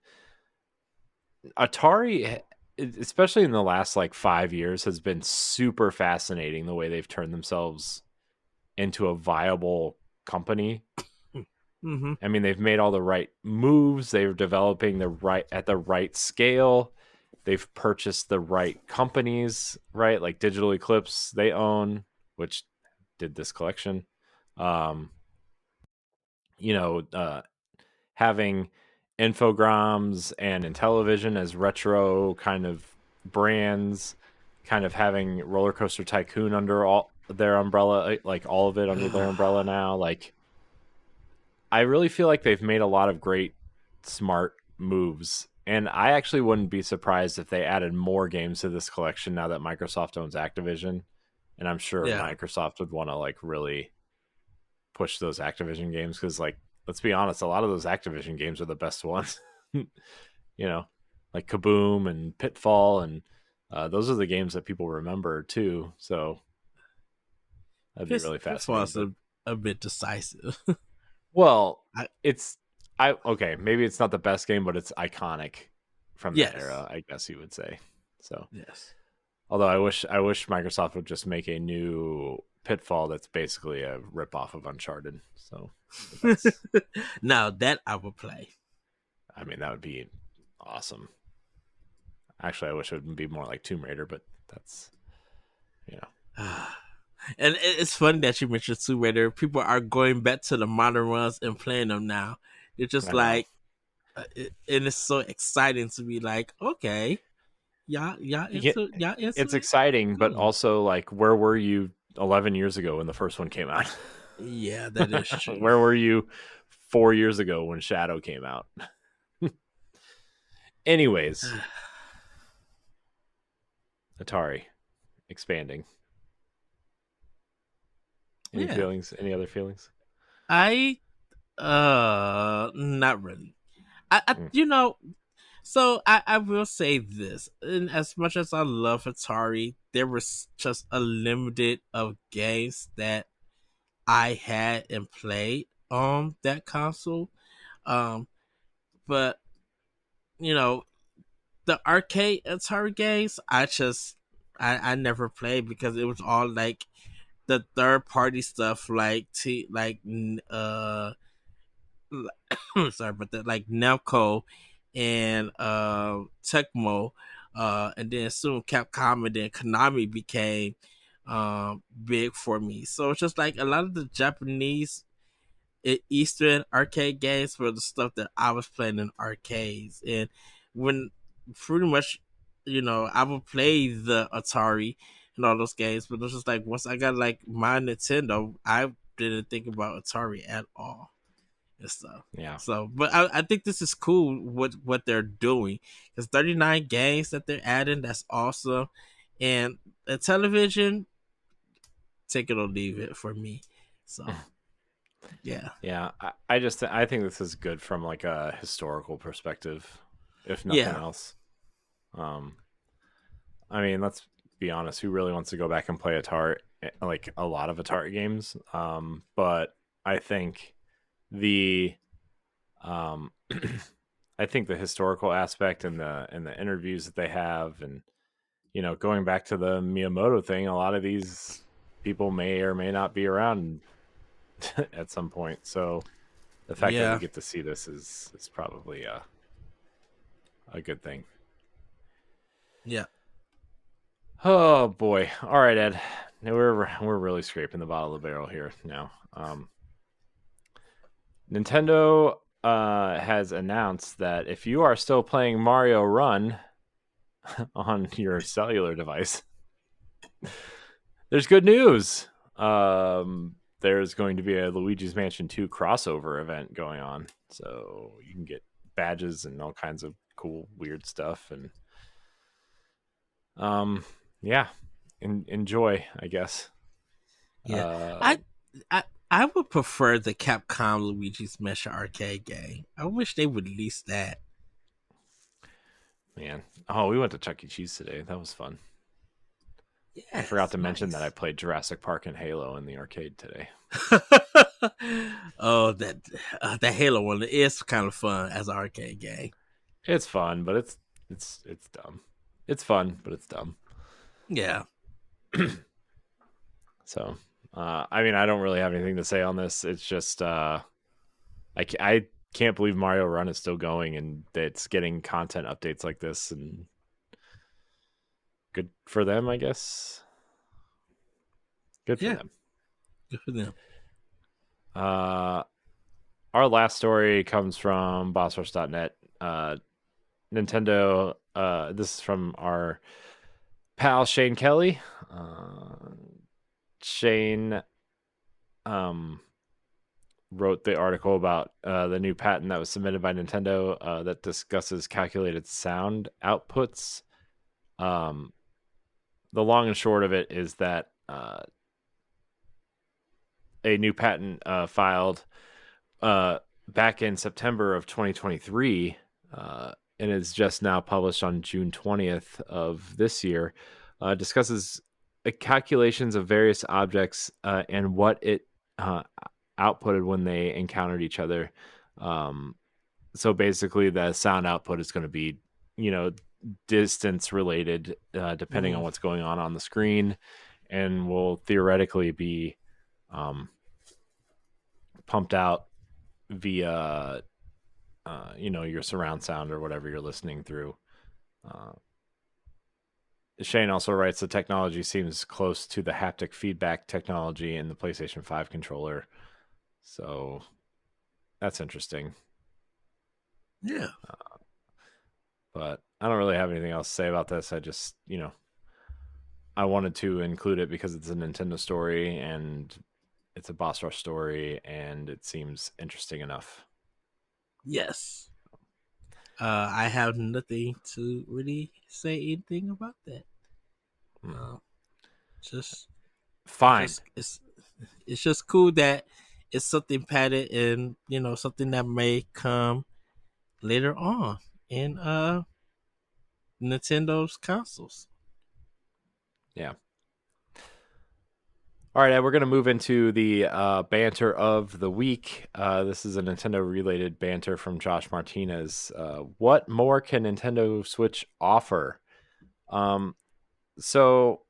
Atari, especially in the last like 5 years, has been super fascinating the way they've turned themselves into a viable company. Mm-hmm. I mean, they've made all the right moves. They're developing at the right scale. They've purchased the right companies, right? Like Digital Eclipse, they own, which did this collection. Um, you know, having Infogrames and Intellivision as retro kind of brands, kind of having Roller Coaster Tycoon under all their umbrella, like all of it under their umbrella now. Like, I really feel like they've made a lot of great, smart moves. And I actually wouldn't be surprised if they added more games to this collection now that Microsoft owns Activision. And I'm sure Microsoft would want to like really push those Activision games because, like, let's be honest, a lot of those Activision games are the best ones. Like Kaboom and Pitfall, and those are the games that people remember too. So that'd be really fascinating. Pitfall's a bit decisive. Well, okay, maybe it's not the best game, but it's iconic from that era, I guess you would say. So yes. Although I wish Microsoft would just make a new Pitfall that's basically a ripoff of Uncharted. So now that I would play. I mean, that would be awesome. Actually, I wish it would be more like Tomb Raider, but that's And it's funny that you mentioned Tomb Raider. People are going back to the modern ones and playing them now. It's just like, and it's so exciting to be like, okay, it's exciting, but also like, where were you 11 years ago when the first one came out? Yeah, that is true. Where were you 4 years ago when Shadow came out? Anyways, Atari expanding. Any feelings? Any other feelings? Not really. So I will say this, and as much as I love Atari, there was just a limited of games that I had and played on that console. But the arcade Atari games, I never played because it was all like the third party stuff, like sorry, but like Namco and Tecmo, and then soon Capcom, and then Konami became big for me. So it's just like a lot of the Japanese Eastern arcade games were the stuff that I was playing in arcades, and when pretty much, I would play the Atari and all those games, but it was just like once I got like my Nintendo, I didn't think about Atari at all and stuff. Yeah. So, but I think this is cool what they're doing. It's 39 games that they're adding. That's awesome. And the television, take it or leave it for me. So, yeah. Yeah. I think this is good from like a historical perspective, if nothing else. I mean, let's be honest. Who really wants to go back and play Atari, like a lot of Atari games? But I think the I think the historical aspect and the interviews that they have, and going back to the Miyamoto thing, a lot of these people may or may not be around at some point. So the fact that we get to see this is probably a good thing. Yeah. Oh boy! All right, Ed. Now we're really scraping the bottom of the barrel here now. Nintendo has announced that if you are still playing Mario Run on your cellular device, there's good news. There's going to be a Luigi's Mansion 2 crossover event going on, so you can get badges and all kinds of cool, weird stuff, and enjoy, I guess. Yeah, I would prefer the Capcom Luigi's Mansion arcade game. I wish they would release that. Man, we went to Chuck E. Cheese today. That was fun. Yeah, I forgot to mention that I played Jurassic Park and Halo in the arcade today. Oh, that Halo one is kind of fun as an arcade game. It's fun, but it's dumb. It's fun, but it's dumb. Yeah. So, I mean, I don't really have anything to say on this. It's just, I can't believe Mario Run is still going and it's getting content updates like this, and good for them, I guess. Good for them. Good for them. All our last story comes from bossrush.net. Nintendo, this is from our pal Shane Kelly. Shane wrote the article about the new patent that was submitted by Nintendo that discusses calculated sound outputs. The long and short of it is that a new patent filed back in September of 2023 and is just now published on June 20th of this year, discusses calculations of various objects and what it outputted when they encountered each other. So basically the sound output is going to be, distance related depending on what's going on the screen, and will theoretically be pumped out via your surround sound or whatever you're listening through. Shane also writes the technology seems close to the haptic feedback technology in the PlayStation 5 controller, so that's interesting. Yeah. But I don't really have anything else to say about this. I just, I wanted to include it because it's a Nintendo story and it's a Boss Rush story, and it seems interesting enough. Yes. I have nothing to really say anything about that. Just fine. It's just cool that it's something padded and something that may come later on in Nintendo's consoles. Yeah. All right, we're going to move into the banter of the week. This is a Nintendo-related banter from Josh Martinez. What more can Nintendo Switch offer? So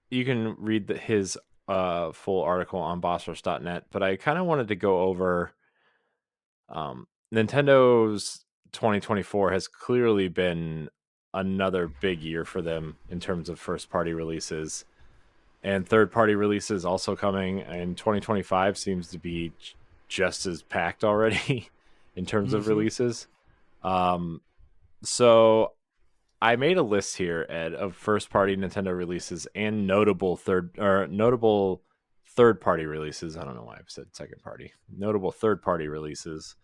you can read his full article on bossrush.net, but I kind of wanted to go over Nintendo's 2024 has clearly been another big year for them in terms of first-party releases. And third-party releases also coming, and 2025 seems to be just as packed already in terms of releases. So I made a list here, Ed, of first-party Nintendo releases and notable third-party releases. I don't know why I've said second-party. Notable third-party releases.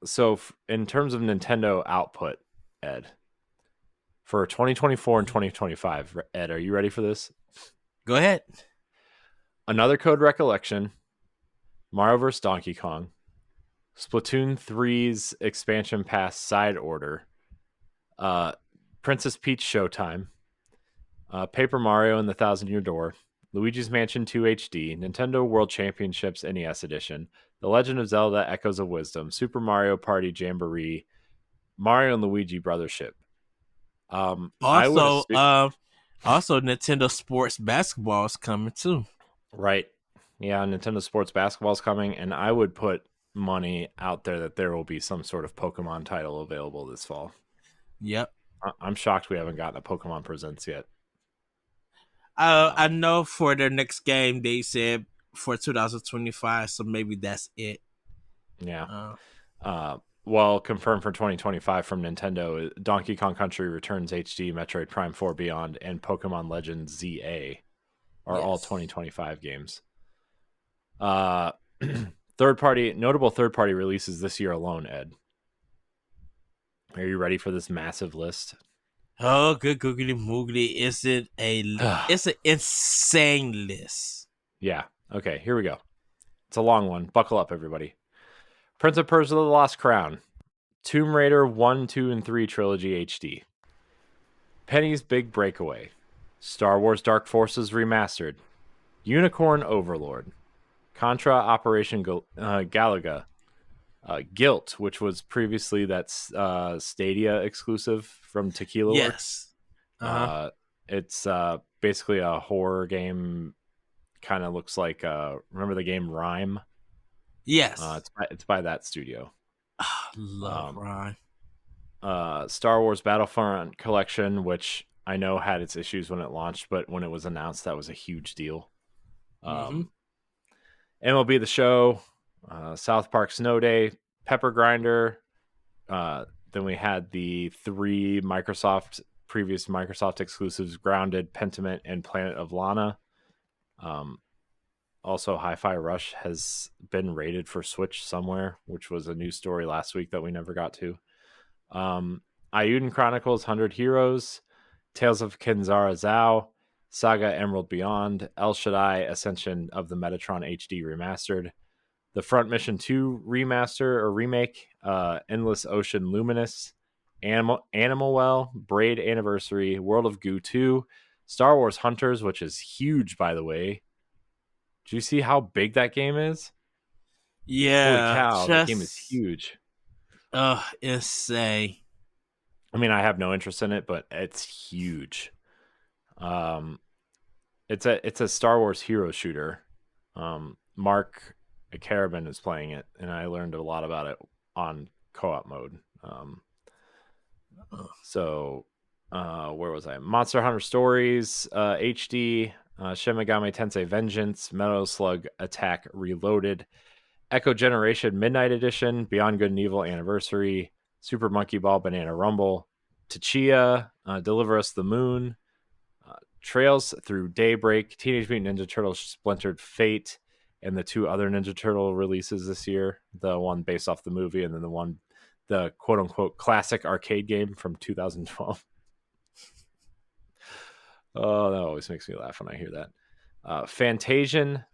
So in terms of Nintendo output, Ed, for 2024 and 2025, Ed, are you ready for this? Go ahead. Another Code Recollection, Mario vs. Donkey Kong, Splatoon 3's expansion pass side order, Princess Peach Showtime, Paper Mario and the Thousand Year Door, Luigi's Mansion 2 HD, Nintendo World Championships NES Edition, The Legend of Zelda Echoes of Wisdom, Super Mario Party Jamboree, Mario and Luigi Brothership. Also, Nintendo Sports Basketball is coming too. Right. Yeah, Nintendo Sports Basketball is coming, and I would put money out there that there will be some sort of Pokemon title available this fall. Yep. I'm shocked we haven't gotten a Pokemon Presents yet. I know for their next game they said for 2025, so maybe that's it. Yeah. Well, confirmed for 2025 from Nintendo, Donkey Kong Country Returns HD, Metroid Prime 4 Beyond, and Pokemon Legends ZA are all 2025 games. Notable third-party releases this year alone, Ed. Are you ready for this massive list? Oh, good googly moogly. It's an insane list. Yeah. Okay, here we go. It's a long one. Buckle up, everybody. Prince of Persia: The Lost Crown, Tomb Raider 1, 2, and 3 Trilogy HD, Penny's Big Breakaway, Star Wars Dark Forces Remastered, Unicorn Overlord, Contra Operation Galaga, Guilt, which was previously that Stadia exclusive from Tequila Works. Yes. It's basically a horror game, kind of looks like, remember the game Rime? Yes. It's by that studio. Love Rime. Star Wars Battlefront Collection, which I know had its issues when it launched, but when it was announced, that was a huge deal. MLB The Show, South Park Snow Day, Pepper Grinder. Then we had the three previous Microsoft exclusives: Grounded, Pentiment, and Planet of Lana. Also, Hi-Fi Rush has been rated for Switch somewhere, which was a news story last week that we never got to. Ayuden Chronicles 100 Heroes, Tales of Kenzara Zao, Saga Emerald Beyond, El Shaddai Ascension of the Metatron HD Remastered, the Front Mission 2 remaster or remake, Endless Ocean Luminous, Animal Well, Braid Anniversary, World of Goo 2, Star Wars Hunters, which is huge, by the way. Do you see how big that game is? Yeah. Holy cow, that game is huge. Insane. I mean, I have no interest in it, but it's huge. It's a Star Wars hero shooter. Mark Carabin is playing it, and I learned a lot about it on co-op mode. Where was I? Monster Hunter Stories HD, Shin Megami Tensei Vengeance, Metal Slug Attack Reloaded, Echo Generation Midnight Edition, Beyond Good and Evil Anniversary, Super Monkey Ball Banana Rumble, Tachia, Deliver Us the Moon, Trails Through Daybreak, Teenage Mutant Ninja Turtles Splintered Fate, and the two other Ninja Turtle releases this year, the one based off the movie and then the quote-unquote classic arcade game from 2012. Oh, that always makes me laugh when I hear that. Fantasian,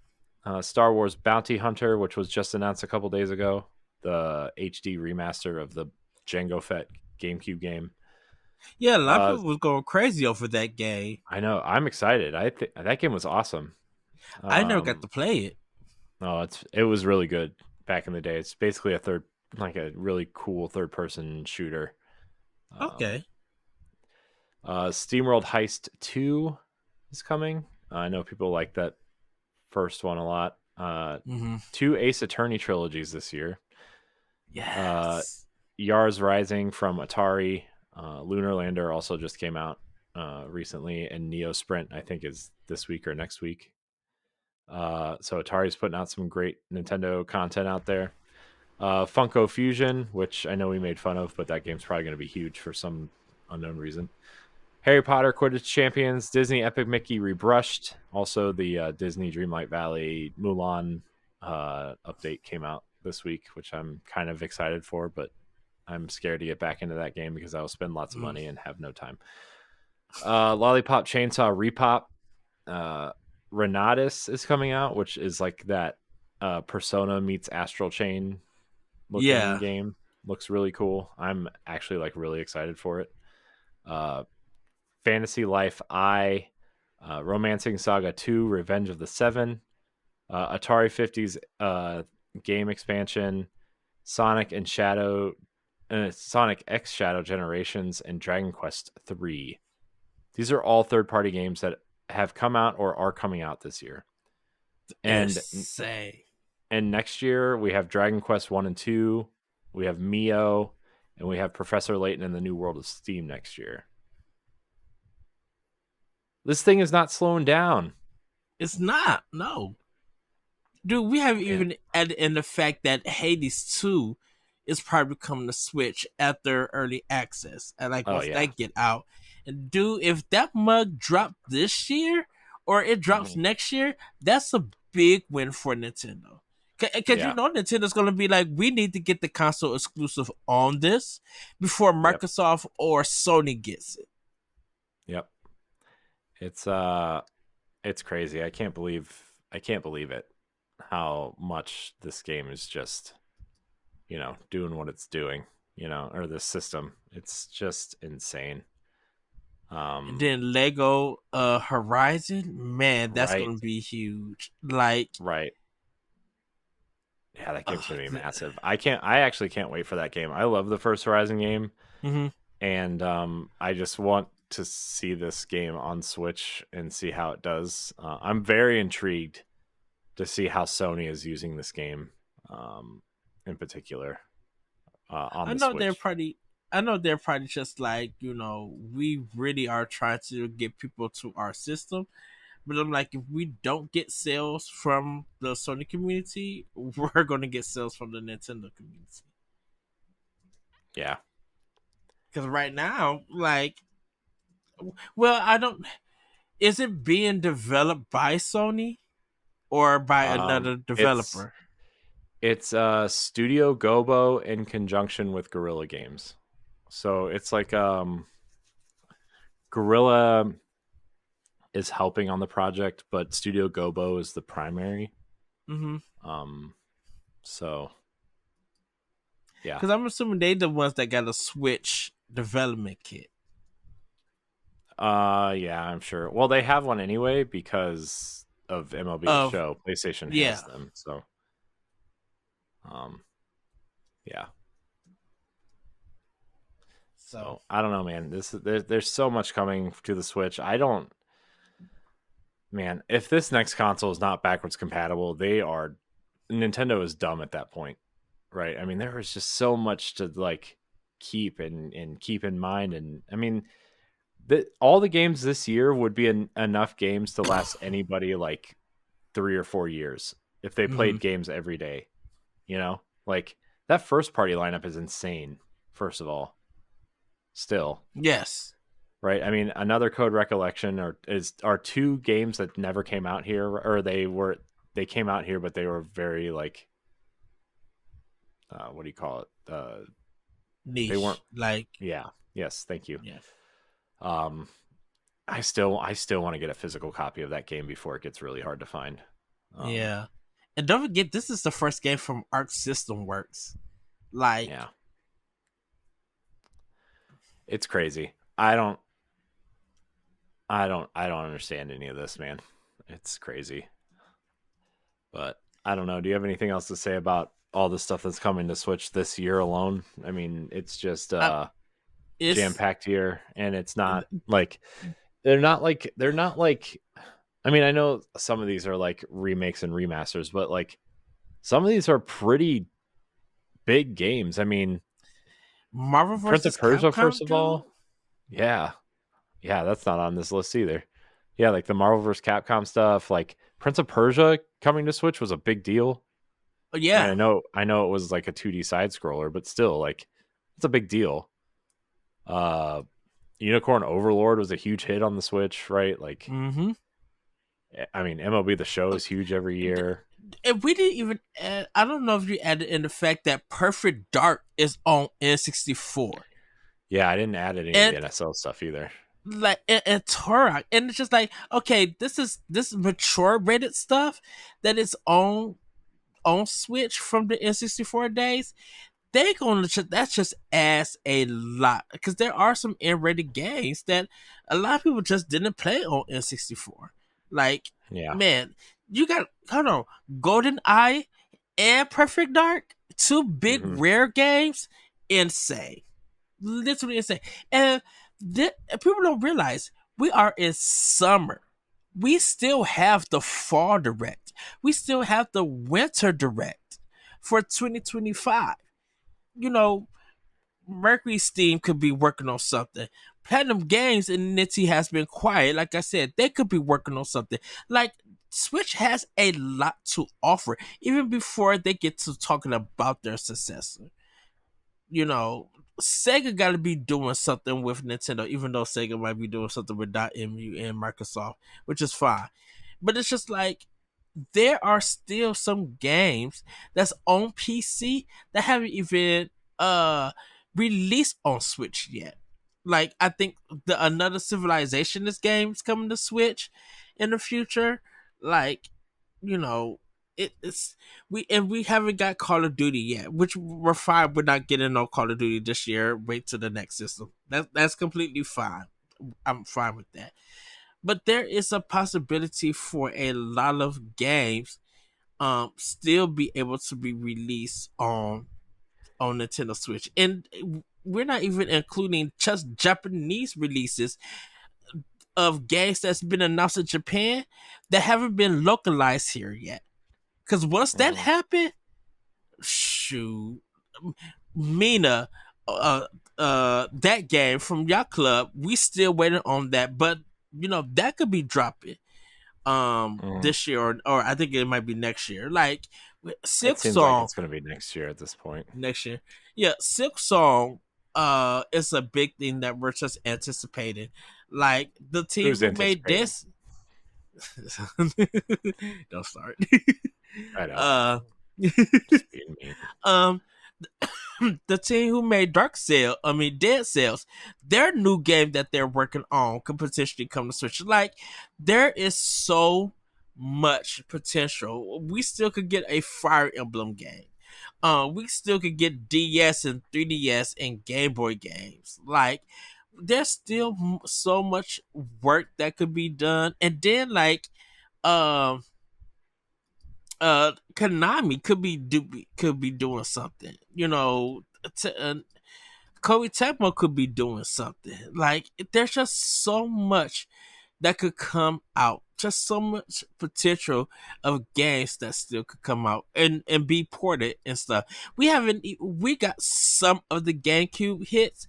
Star Wars Bounty Hunter, which was just announced a couple days ago, the HD remaster of the Jango Fett GameCube game. Yeah, a lot of people was going crazy over that game. I know. I'm excited. I think that game was awesome. I never got to play it. No, it was really good back in the day. It's basically a really cool third-person shooter. Okay. SteamWorld Heist 2 is coming. I know people like that first one a lot. 2 Ace Attorney trilogies this year. Yes. Yars Rising from Atari. Lunar Lander also just came out recently, and Neo Sprint I think is this week or next week. So Atari's putting out some great Nintendo content out there. Funko Fusion, which I know we made fun of, but that game's probably going to be huge for some unknown reason. Harry Potter Quidditch Champions, Disney Epic Mickey Rebrushed. Also, the Disney Dreamlight Valley Mulan update came out this week, which I'm kind of excited for, but I'm scared to get back into that game because I will spend lots of money and have no time. Lollipop Chainsaw Repop. Renatus is coming out, which is like that Persona meets Astral Chain looking game. Looks really cool. I'm actually like really excited for it. Fantasy Life I, Romancing Saga 2, Revenge of the Seven, Atari 50s game expansion, Sonic X Shadow Generations, and Dragon Quest 3. These are all third-party games that have come out or are coming out this year. And next year we have Dragon Quest 1 and 2, we have Mio, and we have Professor Layton in the New World of Steam next year. This thing is not slowing down. It's not, no. Dude, we haven't even added in the fact that Hades 2 is probably coming to Switch after early access. And once that get out. And dude, if that mug dropped this year or it drops next year, that's a big win for Nintendo. Because you know Nintendo's going to be like, we need to get the console exclusive on this before Microsoft or Sony gets it. Yep. It's crazy. I can't believe it. How much this game is just, doing what it's doing, or this system. It's just insane. And then Lego Horizon, man, that's going to be huge. Right. Yeah, that game's going to be massive. I actually can't wait for that game. I love the first Horizon game. Mm-hmm. And I just want to see this game on Switch and see how it does. I'm very intrigued to see how Sony is using this game in particular on the Switch. I know they're probably just like, we really are trying to get people to our system, But I'm like, if we don't get sales from the Sony community, we're going to get sales from the Nintendo community. Yeah. Because right now, like, well, I don't. Is it being developed by Sony or by another developer? It's Studio Gobo in conjunction with Guerrilla Games. So it's like Guerrilla is helping on the project, but Studio Gobo is the primary. So yeah, because I'm assuming they the ones that got a Switch development kit. Yeah, I'm sure. Well, they have one anyway because of MLB The Show. PlayStation has them, so yeah. So I don't know, man. There's so much coming to the Switch. Man, if this next console is not backwards compatible, Nintendo is dumb at that point, right? I mean, there was just so much to like keep and keep in mind, and I mean, all the games this year would be enough games to last anybody like 3 or 4 years if they played games every day. You know, like that first party lineup is insane. First of all, still, yes, right? I mean, another Code Recollection are 2 games that never came out here, or they came out here, but they were very like, what do you call it? Niche. They weren't like, yeah, yes, thank you. Yes. I still want to get a physical copy of that game before it gets really hard to find. Yeah, and don't forget, this is the first game from Arc System Works. Like, yeah, it's crazy. I don't understand any of this, man. It's crazy. But I don't know. Do you have anything else to say about all the stuff that's coming to Switch this year alone? I mean, it's just jam-packed year, and it's not like they're not like I mean, I know some of these are like remakes and remasters, but like some of these are pretty big games. I mean, Marvel vs. Prince of Persia, Capcom, first of all. Yeah, that's not on this list either. Yeah, like the Marvel vs. Capcom stuff, like Prince of Persia coming to Switch was a big deal. Yeah, I know it was like a 2D side scroller, but still, like, it's a big deal. Unicorn Overlord was a huge hit on the Switch, right? Like, I mean, MLB The Show is huge every year. And we didn't even add, I don't know if you added in the fact that Perfect Dark is on N64. Yeah, I didn't add any of the NSL stuff either. Like, and Turok, and it's just like, okay, this is mature rated stuff that is on Switch from the N64 days. They gonna that's just adds a lot, because there are some N-rated games that a lot of people just didn't play on N64. Like, yeah, man, you got Golden Eye and Perfect Dark, 2 big rare games, insane, literally insane. And people don't realize we are in summer. We still have the fall direct. We still have the winter direct for 2025. You know, Mercury Steam could be working on something. Platinum Games and Nitty has been quiet. Like I said, they could be working on something. Like, Switch has a lot to offer, even before they get to talking about their successor. You know, Sega got to be doing something with Nintendo, even though Sega might be doing something with .mu and Microsoft, which is fine. But it's just like, there are still some games that's on PC that haven't even released on Switch yet. Like, I think the Another Civilization is games coming to Switch in the future. Like, you know, we haven't got Call of Duty yet, which we're fine. We're not getting no Call of Duty this year. Wait till the next system. That's completely fine. I'm fine with that. But there is a possibility for a lot of games still be able to be released on Nintendo Switch. And we're not even including just Japanese releases of games that's been announced in Japan that haven't been localized here yet. Because once that happened, shoot, Mina, that game from Yacht Club, we still waiting on that. But, you know, that could be dropping. this year, or I think it might be next year. Like Silk It seems like Song it's going to be next year at this point. next year. Yeah, Silk Song is a big thing that we're just anticipating. Like the team Who's who made anticipating? this. Don't start. I know. Just being mean. The team who made Dead Cells, their new game that they're working on could potentially come to Switch. Like, there is so much potential. We still could get a Fire Emblem game. We still could get DS and 3DS and Game Boy games. Like, there's still so much work that could be done. And then, like, Konami could be doing something. You know, Koei Tecmo could be doing something. Like, there's just so much that could come out. Just so much potential of games that still could come out and be ported and stuff. We got some of the GameCube hits.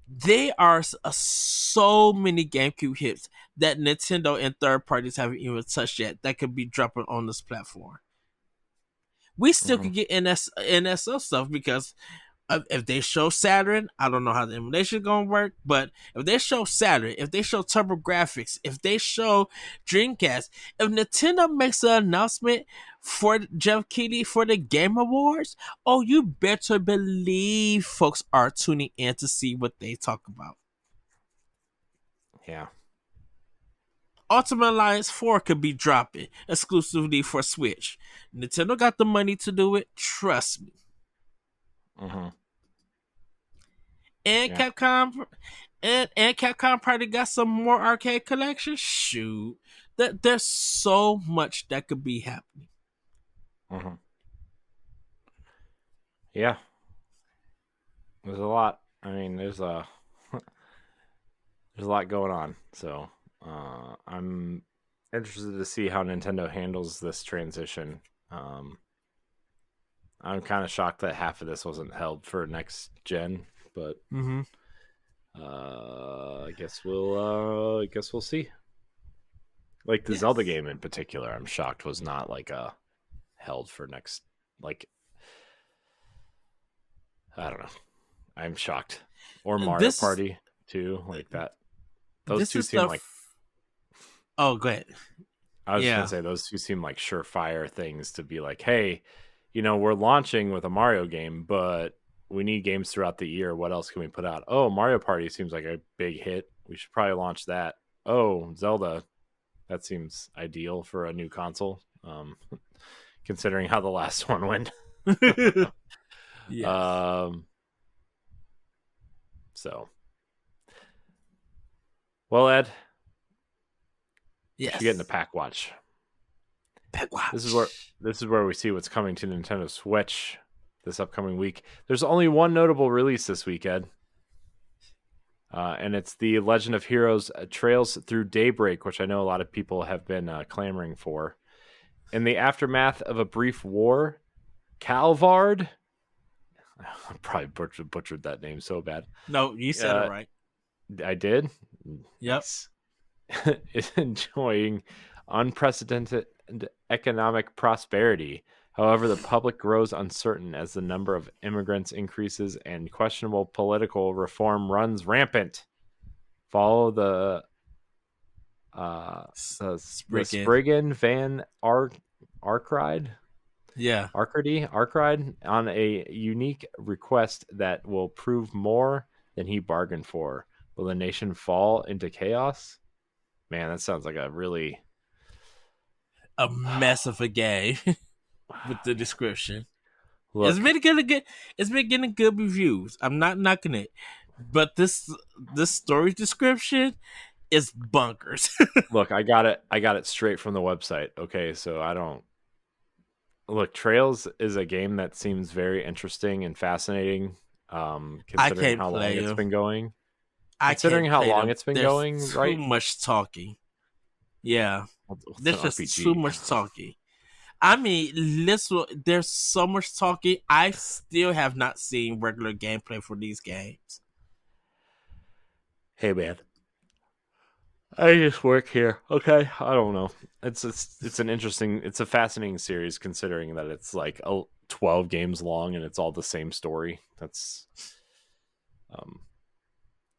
There are so many GameCube hits that Nintendo and third parties haven't even touched yet that could be dropping on this platform. We still could get NSO stuff because if they show Saturn, I don't know how the emulation is going to work, but if they show Saturn, if they show TurboGrafx, if they show Dreamcast, if Nintendo makes an announcement for Jeff Keighley for the Game Awards, oh, you better believe folks are tuning in to see what they talk about. Yeah. Ultimate Alliance 4 could be dropping exclusively for Switch. Nintendo got the money to do it. Trust me. Mm-hmm. And yeah. Capcom probably got some more arcade collections. Shoot, there's so much that could be happening. Mm-hmm. Yeah, there's a lot. I mean, there's a lot going on. So I'm interested to see how Nintendo handles this transition. I'm kind of shocked that half of this wasn't held for next gen, but I guess we'll see. Like the Zelda game in particular, I'm shocked was not like held for next. Like, I don't know. I'm shocked. Or Mario Party too, like that. Those two seem like. Oh, go ahead. I was gonna say those two seem like surefire things to be like, hey, you know, we're launching with a Mario game, but we need games throughout the year. What else can we put out? Oh, Mario Party seems like a big hit. We should probably launch that. Oh, Zelda. That seems ideal for a new console, considering how the last one went. So, well, Ed, you get into Pak Watch. Pak Watch. This is where we see what's coming to Nintendo Switch this upcoming week. There's only one notable release this week, Ed. And it's the Legend of Heroes Trails Through Daybreak, which I know a lot of people have been clamoring for. In the aftermath of a brief war, Calvard, I probably butchered that name so bad. No, you said it right. I did? Yep. Is enjoying unprecedented economic prosperity. However, the public grows uncertain as the number of immigrants increases and questionable political reform runs rampant. Follow the Spriggan Van Arkride? Yeah. Arkride on a unique request that will prove more than he bargained for. Will the nation fall into chaos? Man, that sounds like a mess of a game with the description. Look, it's been getting good reviews. I'm not knocking it. But this story description is bunkers. Look, I got it straight from the website. Okay, so I don't look. Trails is a game that seems very interesting and fascinating. Considering how long it's been going. Considering how long it's been going, right? Too much talking. Yeah, there's just too much talking. I mean, there's so much talking. I still have not seen regular gameplay for these games. Hey, man. I just work here. Okay, I don't know. It's an interesting, it's a fascinating series considering that it's like 12 games long and it's all the same story. That's um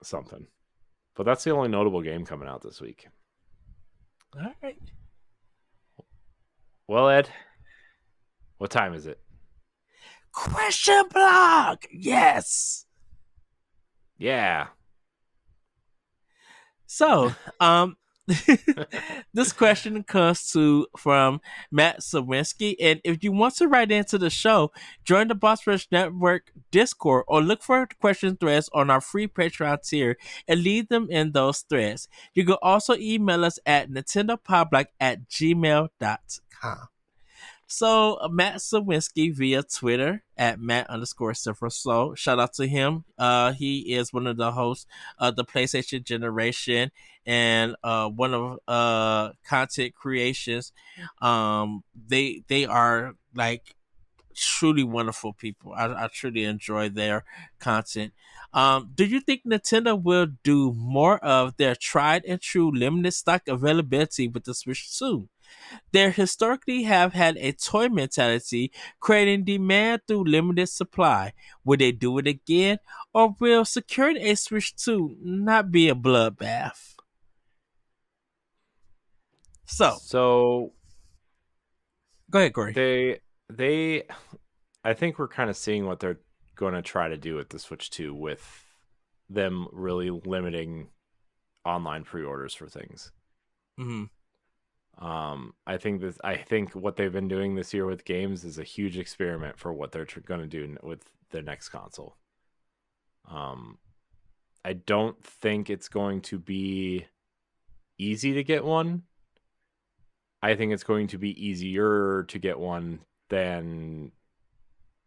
something. But that's the only notable game coming out this week. All right. Well, Ed, what time is it? Question block. Yes. Yeah. So, this question comes from Matt Sawinski, and if you want to write into the show, join the Boss Rush Network Discord or look for question threads on our free Patreon tier and leave them in those threads. You can also email us at nintendopowblock@gmail.com. So Matt Sawinski via Twitter at Matt_Silverslow. Shout out to him. He is one of the hosts of the PlayStation Generation and one of content creations. They are like truly wonderful people. I truly enjoy their content. Do you think Nintendo will do more of their tried and true limited stock availability with the Switch 2? They historically have had a toy mentality, creating demand through limited supply. Will they do it again, or will securing a Switch 2 not be a bloodbath? So, go ahead, Corey. They I think we're kind of seeing what they're going to try to do with the Switch 2 with them really limiting online pre-orders for things. Mm-hmm. I think what they've been doing this year with games is a huge experiment for what they're going to do with the next console. I don't think it's going to be easy to get one. I think it's going to be easier to get one than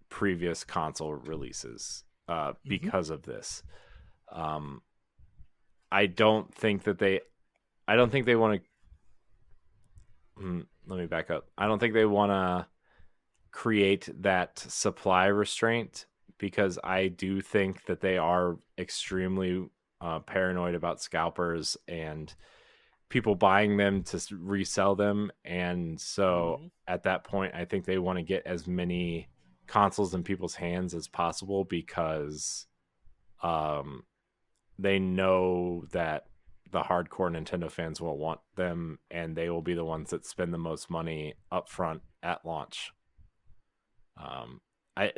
previous console releases because of this. I don't think they want to. Let me back up. I don't think they want to create that supply restraint because I do think that they are extremely paranoid about scalpers and people buying them to resell them. And so at that point, I think they want to get as many consoles in people's hands as possible because they know that the hardcore Nintendo fans will want them, and they will be the ones that spend the most money up front at launch.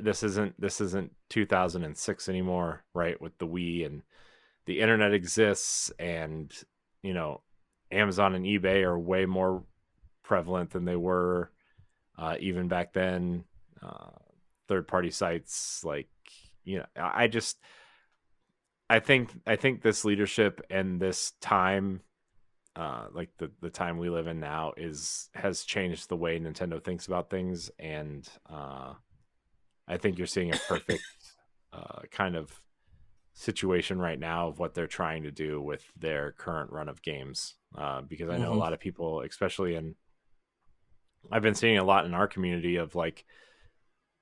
This isn't 2006 anymore, right? With the Wii and the internet exists, and Amazon and eBay are way more prevalent than they were even back then. Third-party sites, I think this leadership and this time, like the time we live in now, has changed the way Nintendo thinks about things, and I think you're seeing a perfect kind of situation right now of what they're trying to do with their current run of games. Because I know a lot of people, especially I've been seeing a lot in our community of like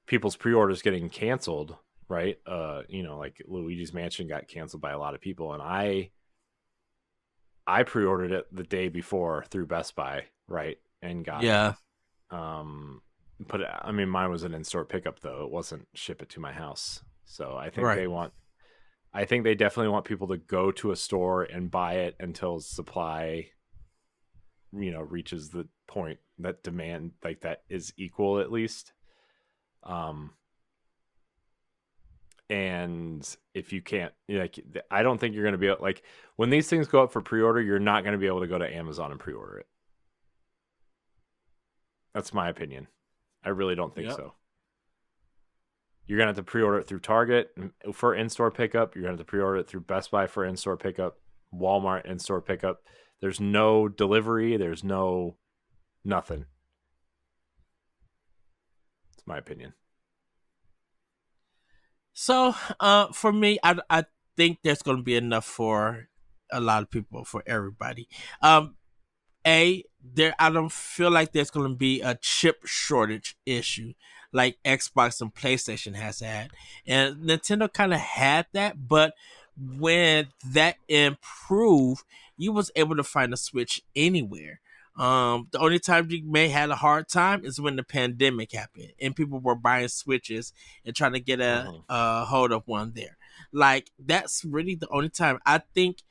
people's pre-orders getting canceled. Right. Like Luigi's Mansion got canceled by a lot of people, and I pre-ordered it the day before through Best Buy, right? And got it. Mine was an in-store pickup though. It wasn't ship it to my house. So I think they definitely want people to go to a store and buy it until supply, reaches the point that demand like that is equal at least. And if you can't, I don't think you're going to be able, like when these things go up for pre-order, you're not going to be able to go to Amazon and pre-order it. That's my opinion. I really don't think so. You're going to have to pre-order it through Target for in-store pickup. You're going to have to pre-order it through Best Buy for in-store pickup, Walmart in-store pickup. There's no delivery. There's no nothing. It's my opinion. So, for me, I think there's going to be enough for a lot of people, for everybody. I don't feel like there's going to be a chip shortage issue like Xbox and PlayStation has had, and Nintendo kind of had that, but when that improved, you was able to find a Switch anywhere. The only time you may had a hard time is when the pandemic happened and people were buying Switches and trying to get a hold of one there. Like that's really the only time I think,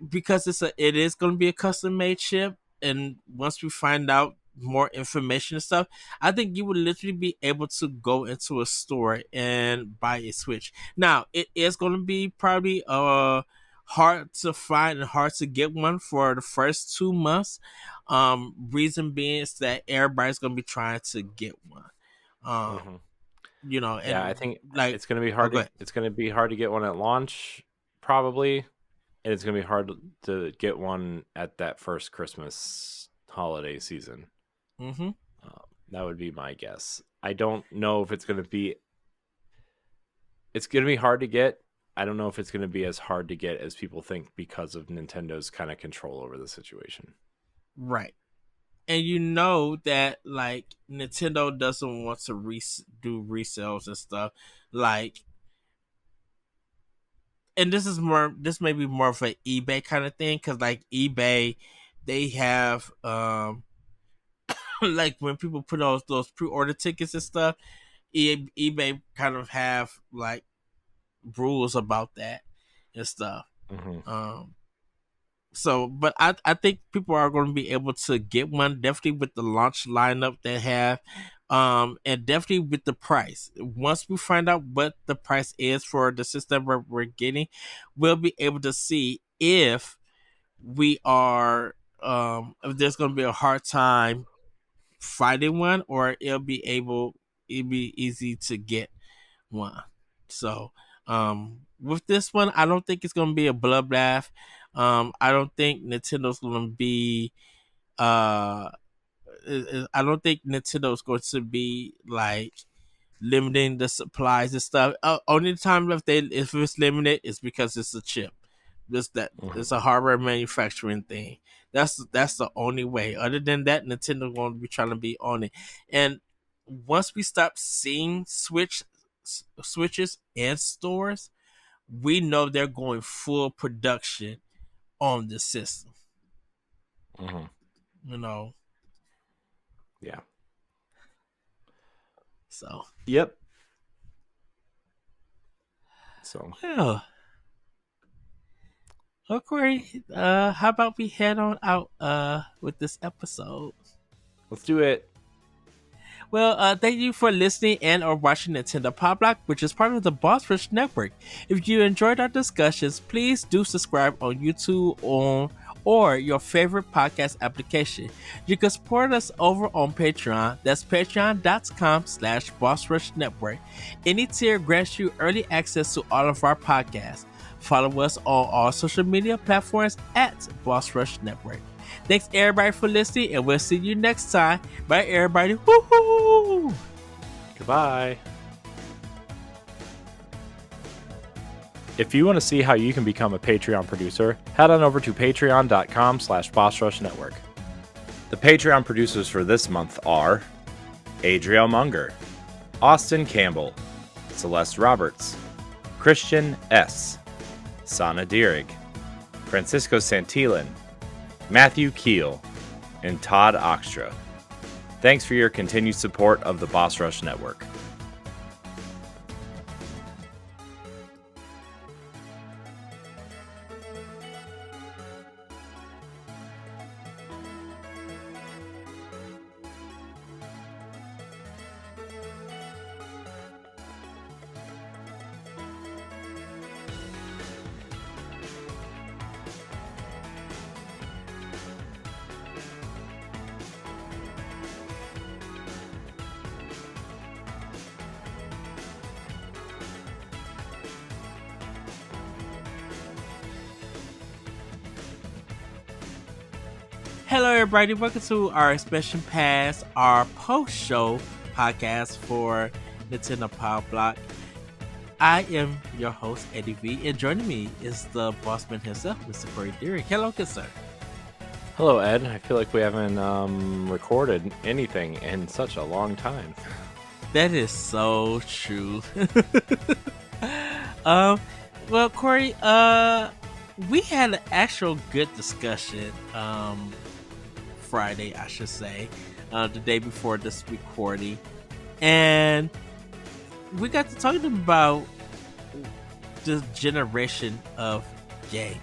because it is going to be a custom made chip, and once we find out more information and stuff, I think you would literally be able to go into a store and buy a Switch. Now it is going to be probably hard to find and hard to get one for the first 2 months. Reason being is that everybody's going to be trying to get one. And I think like it's going to be hard. It's going to be hard to get one at launch, probably. And it's going to be hard to get one at that first Christmas holiday season. That would be my guess. I don't know if it's going to be... It's going to be hard to get. I don't know if it's going to be as hard to get as people think because of Nintendo's kind of control over the situation. Right. And you know that, like, Nintendo doesn't want to do resales and stuff. Like... And this may be more of an eBay kind of thing, because like eBay, they have like when people put those pre-order tickets and stuff, eBay kind of have like rules about that and stuff. So, but I think people are going to be able to get one, definitely with the launch lineup they have, and definitely with the price. Once we find out what the price is for the system we're getting, we'll be able to see if we are if there's going to be a hard time finding one, or it'll be easy to get one. So with this one, I don't think it's going to be a bloodbath. I don't think Nintendo's going to be I don't think Nintendo's going to be like limiting the supplies and stuff. Only time if it's limited is because it's a chip. It's a hardware manufacturing thing. That's the only way. Other than that, Nintendo's going to be trying to be on it. And once we stop seeing switches in stores, we know they're going full production on the system. Yeah. So. Yep. So. Well, Corey, how about we head on out with this episode? Let's do it. Well, thank you for listening and or watching Nintendo Pow Block, which is part of the Boss Rush Network. If you enjoyed our discussions, please do subscribe on YouTube or your favorite podcast application. You can support us over on Patreon. That's patreon.com/Boss Rush Network. Any tier grants you early access to all of our podcasts. Follow us on all social media platforms at Boss Rush Network. Thanks everybody for listening, and we'll see you next time. Bye everybody. Woohoo! Goodbye. If you want to see how you can become a Patreon producer, head on over to patreon.com/Boss Rush Network. The Patreon producers for this month are Adriel Munger, Austin Campbell, Celeste Roberts, Christian S., Sana Dierig, Francisco Santillan, Matthew Keel, and Todd Oxtra. Thanks for your continued support of the Boss Rush Network. Hello everybody, welcome to our Expansion Pass, our post-show podcast for Nintendo Pow Block. I am your host, Eddie V, and joining me is the bossman himself, Mr. Corey Dierig. Hello, good sir. Hello, Ed. I feel like we haven't recorded anything in such a long time. That is so true. Well, Corey, we had an actual good discussion Friday, I should say, the day before this recording, and we got to talking about the generation of game,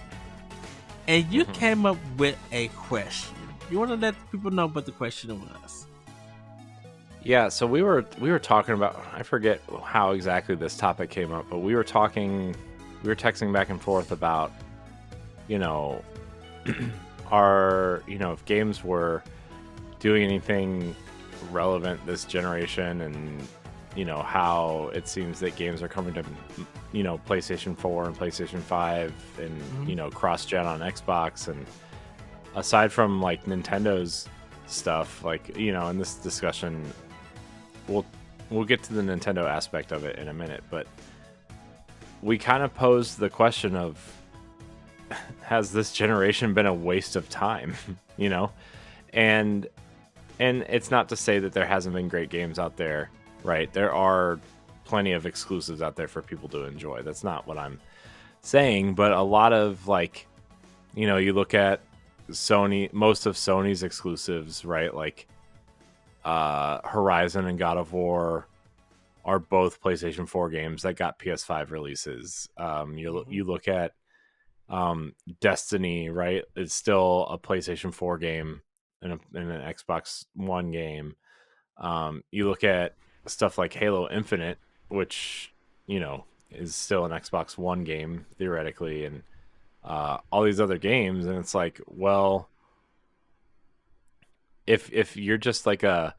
and you came up with a question. You want to let people know what the question was? Yeah, so we were talking about, I forget how exactly this topic came up, but we were texting back and forth about, if games were doing anything relevant this generation, and how it seems that games are coming to PlayStation 4 and PlayStation 5 and cross-gen on Xbox. And aside from like Nintendo's stuff, like in this discussion we'll get to the Nintendo aspect of it in a minute, but we kind of posed the question of, has this generation been a waste of time? And it's not to say that there hasn't been great games out there, right? There are plenty of exclusives out there for people to enjoy. That's not what I'm saying, but a lot of you look at Sony, most of Sony's exclusives, right? Like Horizon and God of War are both PlayStation 4 games that got PS5 releases. You look at Destiny, right? It's still a PlayStation 4 game and an Xbox One game. You look at stuff like Halo Infinite, which is still an Xbox One game theoretically, and all these other games, and it's like, well, if you're just like a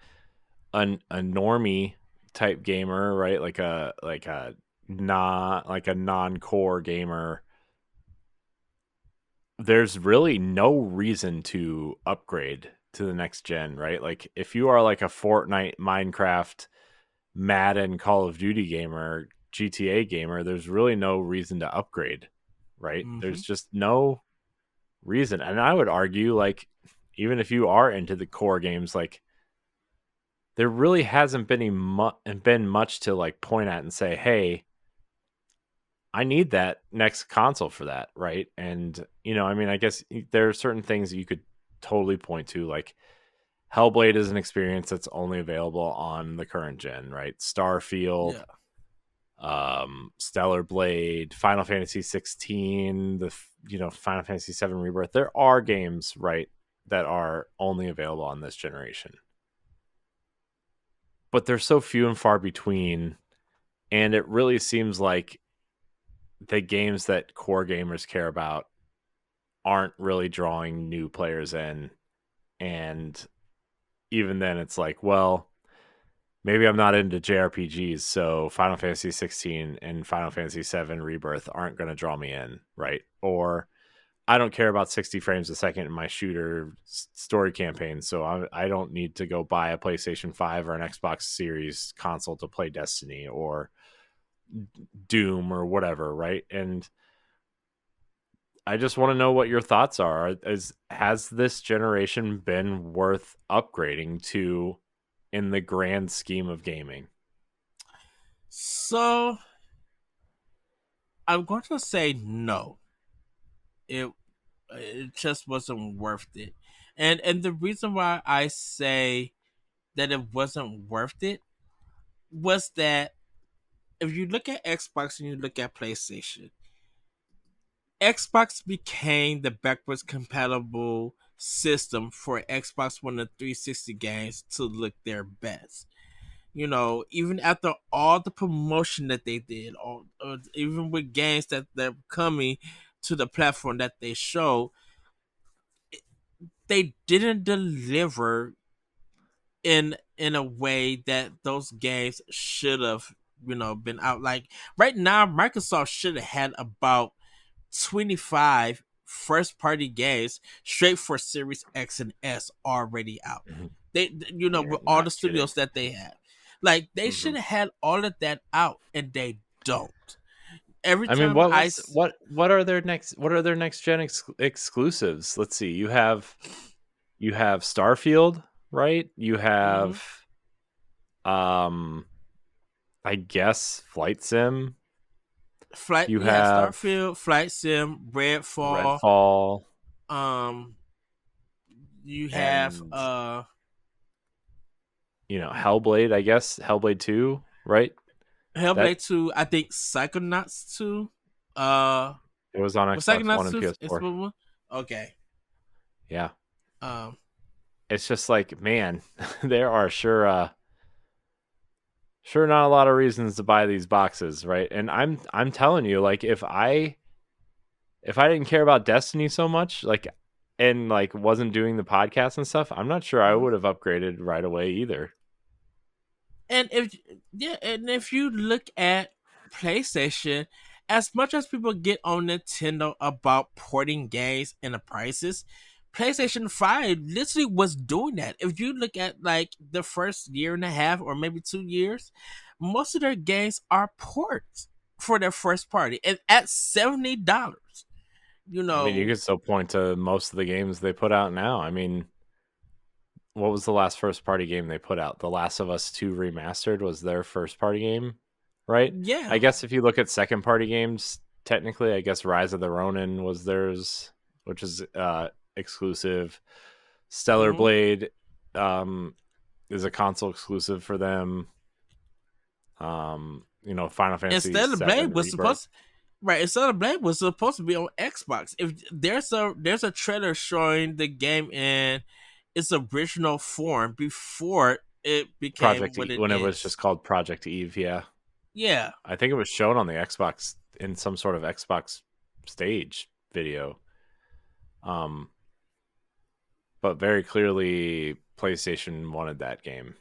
normie type gamer, right? Like a non-core gamer, there's really no reason to upgrade to the next gen, right? Like if you are like a Fortnite, Minecraft, Madden, Call of Duty gamer, GTA gamer, there's really no reason to upgrade, right? There's just no reason. And I would argue, like, even if you are into the core games, like, there really hasn't been much to like point at and say, hey, I need that next console for that, right? And I guess there are certain things that you could totally point to, like Hellblade is an experience that's only available on the current gen, right? Starfield, Stellar Blade, Final Fantasy 16, the Final Fantasy 7 Rebirth. There are games, right, that are only available on this generation, but they're so few and far between, and it really seems like the games that core gamers care about aren't really drawing new players in. And even then it's like, well, maybe I'm not into JRPGs, so Final Fantasy 16 and Final Fantasy 7 Rebirth aren't going to draw me in, right? Or I don't care about 60 frames a second in my shooter story campaign, so I don't need to go buy a PlayStation 5 or an Xbox Series console to play Destiny or Doom or whatever, right? And I just want to know what your thoughts are. Has this generation been worth upgrading to in the grand scheme of gaming? So I'm going to say no. It just wasn't worth it. And the reason why I say that it wasn't worth it was that if you look at Xbox and you look at PlayStation, Xbox became the backwards compatible system for Xbox One and 360 games to look their best. Even after all the promotion that they did, even with games that they're coming to the platform that they show, they didn't deliver in a way that those games should have been out. Like right now, Microsoft should have had about 25 first party games straight for Series X and S already out. They with all the studios that they have, like they should have had all of that out, and they don't. Every time what are their next gen exclusives? Let's see. You have Starfield, right? You have I guess Flight Sim. You have Starfield, Flight Sim, Redfall, um, you have and Hellblade. I guess Hellblade 2, right? Hellblade 2. I think Psychonauts 2. It was on Was Xbox One Psychonauts and 2? PS4. One? Okay. Yeah, Um, it's just like, man, there are sure not a lot of reasons to buy these boxes, right? And I'm telling you, like, if I didn't care about Destiny so much, like, and like wasn't doing the podcast and stuff, I'm not sure I would have upgraded right away either. and if you look at PlayStation, as much as people get on Nintendo about porting games and the prices, PlayStation 5 literally was doing that. If you look at like the first year and a half or maybe 2 years, most of their games are ports for their first party and at $70. I mean, you could still point to most of the games they put out now. I mean, what was the last first party game they put out? The Last of Us 2 Remastered was their first party game, right? Yeah. I guess if you look at second party games, technically, I guess Rise of the Ronin was theirs, which is exclusive. Stellar Blade is a console exclusive for them. Final Fantasy Instead of Blade was Rebirth. supposed Right, Instead of Blade was supposed to be on Xbox. If there's a trailer showing the game in its original form before it became Project what it when is. it was just called Project Eve, yeah. Yeah. I think it was shown on the Xbox in some sort of Xbox stage video. But very clearly PlayStation wanted that game.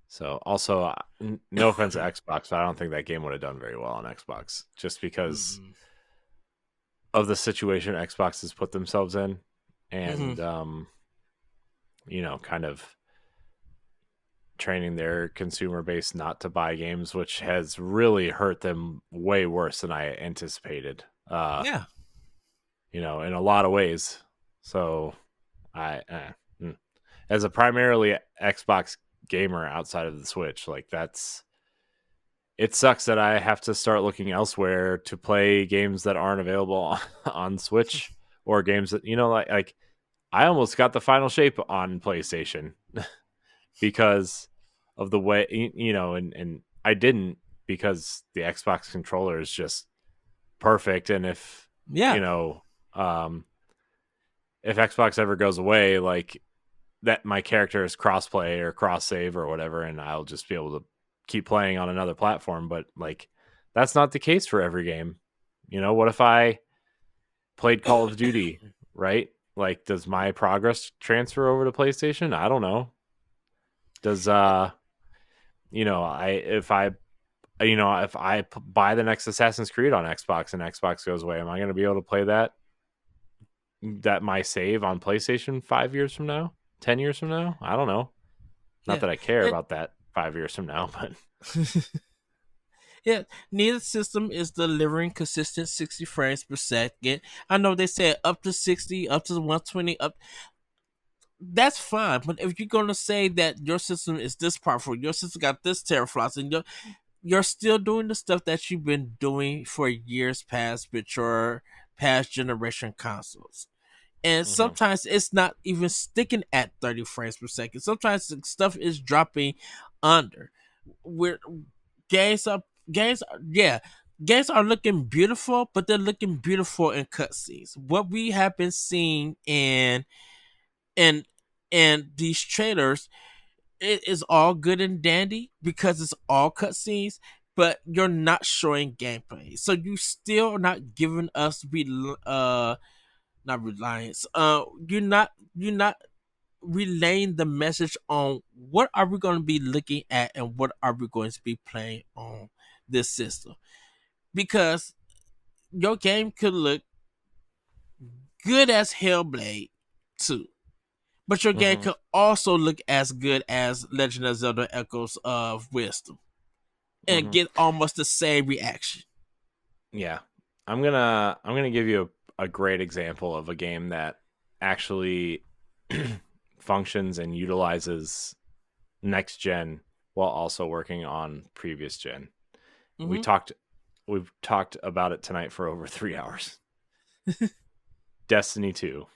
So also, no offense to Xbox, but I don't think that game would have done very well on Xbox just because of the situation Xbox has put themselves in, and kind of training their consumer base not to buy games, which has really hurt them way worse than I anticipated. Yeah. In a lot of ways. So as a primarily Xbox gamer outside of the Switch, like it sucks that I have to start looking elsewhere to play games that aren't available on Switch, or games that, like I almost got the Final Shape on PlayStation because of the way, and I didn't, because the Xbox controller is just perfect. And if Xbox ever goes away, like that, my character is crossplay or cross save or whatever, and I'll just be able to keep playing on another platform. But like, that's not the case for every game. What if I played Call of Duty, right? Like, does my progress transfer over to PlayStation? I don't know. Does if I buy the next Assassin's Creed on Xbox and Xbox goes away, am I going to be able to play that my save on PlayStation 5 years from now, 10 years from now? I don't know. Not that I care about that 5 years from now, but yeah, neither system is delivering consistent 60 frames per second. I know they said up to 60, up to 120, up. That's fine, but if you're gonna say that your system is this powerful, your system got this teraflops, and you're still doing the stuff that you've been doing for years past with your past generation consoles. And sometimes it's not even sticking at 30 frames per second. Sometimes stuff is dropping under. Where games are looking beautiful, but they're looking beautiful in cutscenes. What we have been seeing in these trailers, it is all good and dandy because it's all cutscenes, but you're not showing gameplay. So you still not giving us not reliance. You're not relaying the message on what are we going to be looking at and what are we going to be playing on this system. Because your game could look good as Hellblade 2, but your game could also look as good as Legend of Zelda Echoes of Wisdom and get almost the same reaction. Yeah. I'm gonna give you a great example of a game that actually functions and utilizes next gen while also working on previous gen. we've talked about it tonight for over 3 hours. Destiny 2.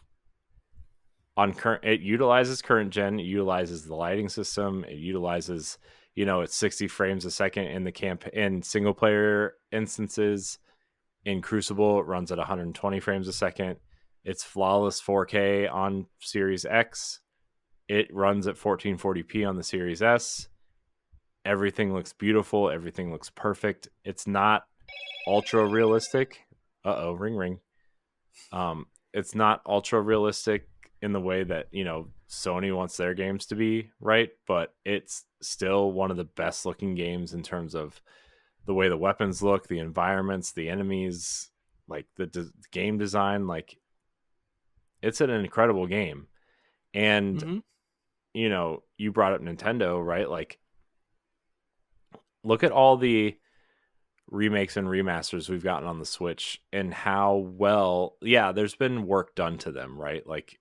It utilizes current gen, it utilizes the lighting system, it utilizes, it's 60 frames a second in single player instances. In Crucible, it runs at 120 frames a second. It's flawless 4K on Series X. It runs at 1440p on the Series S. Everything looks beautiful. Everything looks perfect. It's not ultra realistic. Ring ring. It's not ultra realistic in the way that, Sony wants their games to be, right? But it's still one of the best looking games in terms of the way the weapons look, the environments, the enemies, like the game design. Like, it's an incredible game. And, you brought up Nintendo, right? Like, look at all the remakes and remasters we've gotten on the Switch and how well, there's been work done to them, right? Like,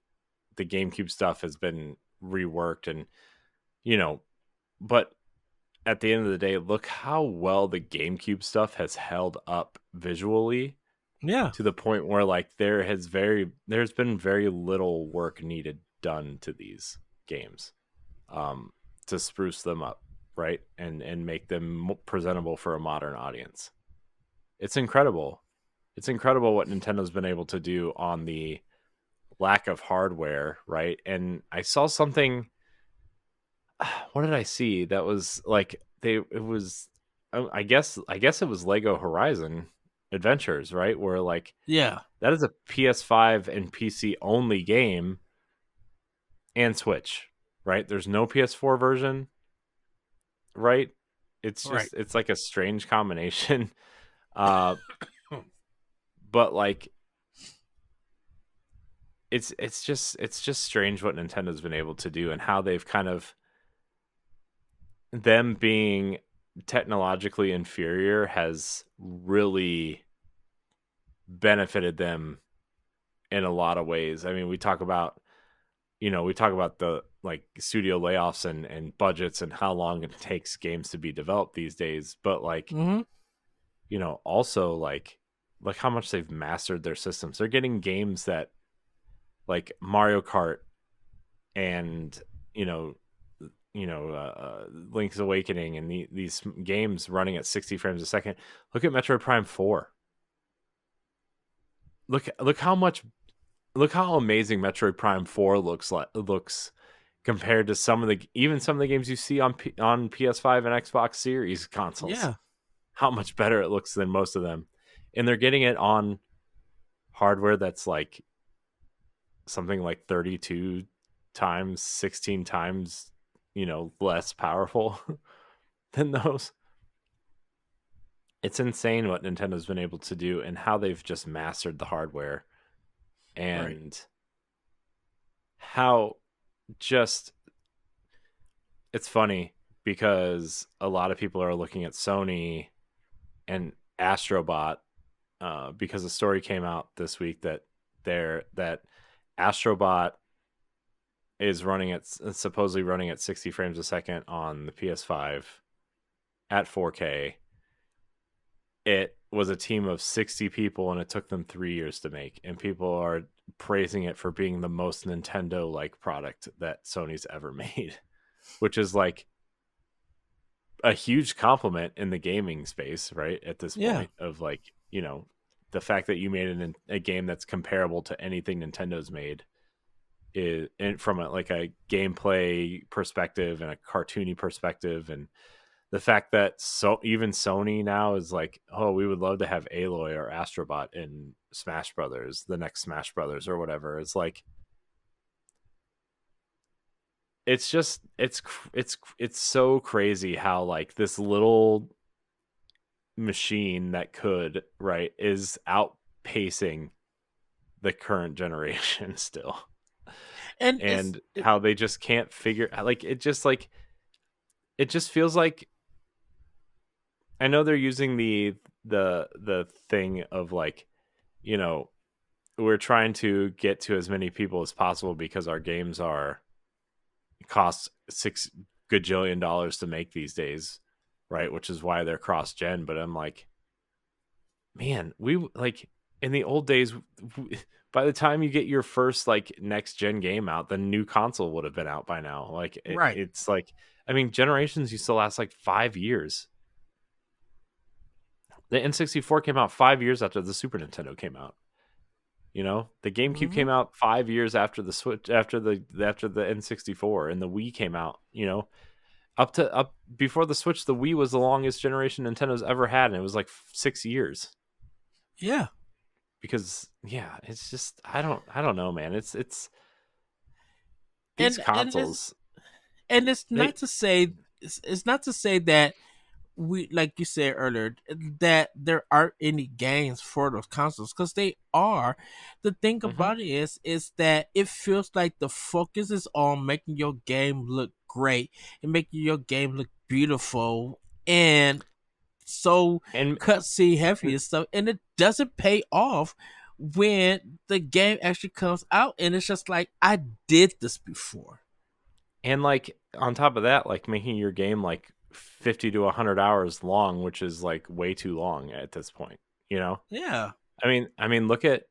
the GameCube stuff has been reworked and, but at the end of the day, look how well the GameCube stuff has held up visually. Yeah. To the point where, like, there's been very little work needed done to these games to spruce them up, right? And make them presentable for a modern audience. It's incredible. It's incredible what Nintendo's been able to do on the lack of hardware, right? And I saw something. What did I see? That was like I guess it was Lego Horizon Adventures, right? Where, like, that is a PS5 and PC only game and Switch, right? There's no PS4 version, right? It's just It's like a strange combination. But, like, it's just strange what Nintendo's been able to do and how they've kind of, them being technologically inferior has really benefited them in a lot of ways. I mean, we talk about the, like, studio layoffs and budgets and how long it takes games to be developed these days. But, like, also, like, look how much they've mastered their systems. They're getting games that, like, Mario Kart and, Link's Awakening and these games running at 60 frames a second. Look at Metroid Prime 4. Look how amazing Metroid Prime 4 looks compared to some of the games you see on PS5 and Xbox Series consoles. Yeah. How much better it looks than most of them. And they're getting it on hardware that's, like, something like 32 times, 16 times, less powerful than those. It's insane what Nintendo's been able to do and how they've just mastered the hardware, and how just, it's funny because a lot of people are looking at Sony and Astrobot because a story came out this week that Astrobot is supposedly running at 60 frames a second on the PS5 at 4K. It was a team of 60 people and it took them 3 years to make. And people are praising it for being the most Nintendo-like product that Sony's ever made, which is, like, a huge compliment in the gaming space, right? At this point of, like, the fact that you made a game that's comparable to anything Nintendo's made is, and from a gameplay perspective and a cartoony perspective, and the fact that even Sony now is like, oh, we would love to have Aloy or Astrobot in Smash Brothers, the next Smash Brothers or whatever. It's like, it's just it's so crazy how, like, this little machine that could, right, is outpacing the current generation still. And how they just can't figure, like, it just feels like, I know they're using the thing of, like, we're trying to get to as many people as possible because our games cost $6 gajillion to make these days, right? Which is why they're cross-gen. But I'm like, man, we like in the old days, by the time you get your first like next gen game out, the new console would have been out by now. Like Right. it's like, I mean, generations used to last like 5 years. The N64 came out 5 years after the Super Nintendo came out. You know, the GameCube came out 5 years after the Switch, after the N64, and the Wii came out. You know, up before the Switch, the Wii was the longest generation Nintendo's ever had, and it was like 6 years. Yeah. Because it's just I don't know, man. It's these And consoles. it's not to say it's not to say that we, like you said earlier, that there aren't any games for those consoles, because they are. The thing about it is that it feels like the focus is on making your game look great and making your game look beautiful and so cutscene heavy and stuff, and it doesn't pay off when the game actually comes out and it's just like, I did this before. And like on top of that, like making your game like 50 to 100 hours long, which is like way too long at this point, you know? Yeah. I mean look at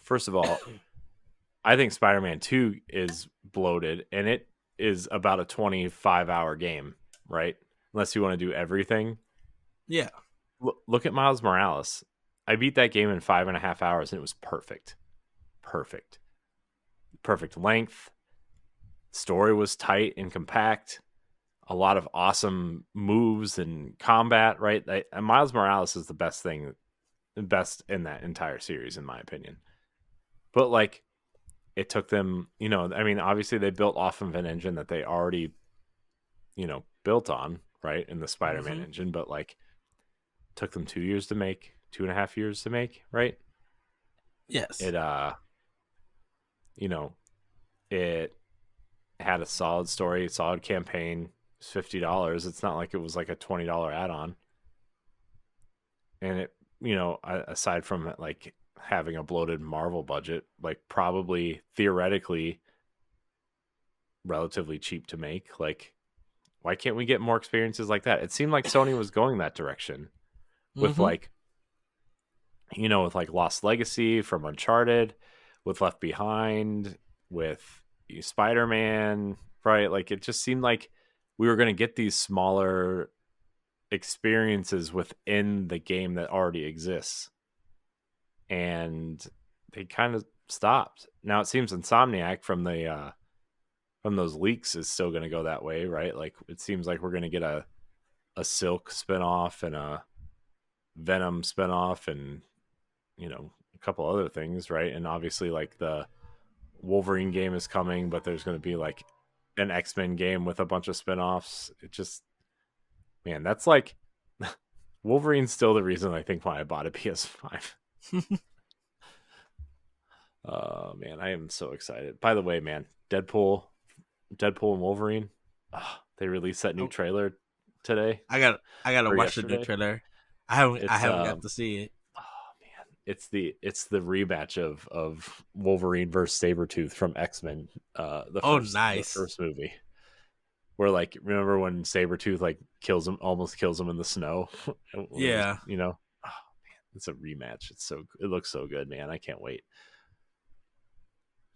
first of all, I think Spider-Man 2 is bloated, and it is about a 25-hour game, right? Unless you want to do everything. Yeah. Look at Miles Morales. I beat that game in 5.5 hours, and it was perfect. Perfect length. Story was tight and compact. A lot of awesome moves and combat, right? Miles Morales is the best in that entire series, in my opinion. But like, it took them, you know, I mean, obviously they built off of an engine that they already, you know, built on, right, in the Spider-Man engine, but like, took them 2 years to make, 2.5 years to make, right? Yes. It you know, it had a solid story, solid campaign. It's $50. It's not like it was like a $20 add-on. And it, you know, aside from like having a bloated Marvel budget, like probably theoretically relatively cheap to make. Like, why can't we get more experiences like that? It seemed like Sony was going that direction with like, you know, with like Lost Legacy from Uncharted, with Left Behind, with Spider-Man, right? Like, it just seemed like we were going to get these smaller experiences within the game that already exists. And they kind of stopped. Now it seems Insomniac from those leaks is still going to go that way, right? Like, it seems like we're going to get a Silk spinoff and a Venom spinoff and, you know, a couple other things, right? And obviously like the Wolverine game is coming, but there's going to be like an X-Men game with a bunch of spinoffs. It just, man, that's like Wolverine's still the reason I think why I bought a PS5. Oh man, I am so excited. By the way, man, Deadpool and Wolverine, they released that new trailer today. I gotta watch the new trailer. I haven't got to see it. Oh man, it's the rematch of Wolverine versus Sabretooth from X-Men. The first movie. Where like, remember when Sabretooth like almost kills him in the snow? Yeah. You know? Oh man, it's a rematch. It looks so good, man. I can't wait.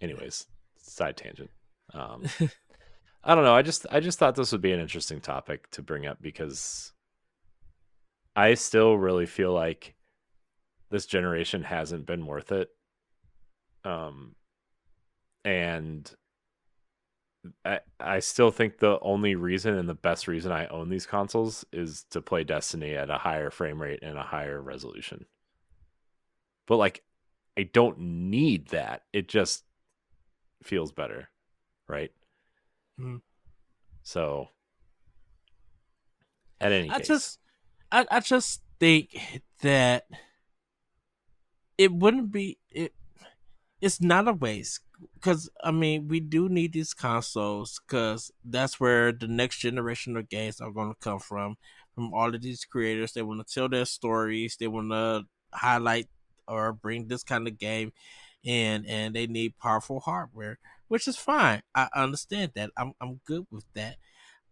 Anyways, side tangent. I don't know. I just thought this would be an interesting topic to bring up because I still really feel like this generation hasn't been worth it. And I still think the only reason and the best reason I own these consoles is to play Destiny at a higher frame rate and a higher resolution. But like, I don't need that. It just feels better, right? So, at any case, I just think that it wouldn't be it's not a waste, because I mean, we do need these consoles because that's where the next generation of games are going to come from all of these creators. They want to tell their stories, they want to highlight or bring this kind of game in, and they need powerful hardware, which is fine. I understand that. I'm good with that.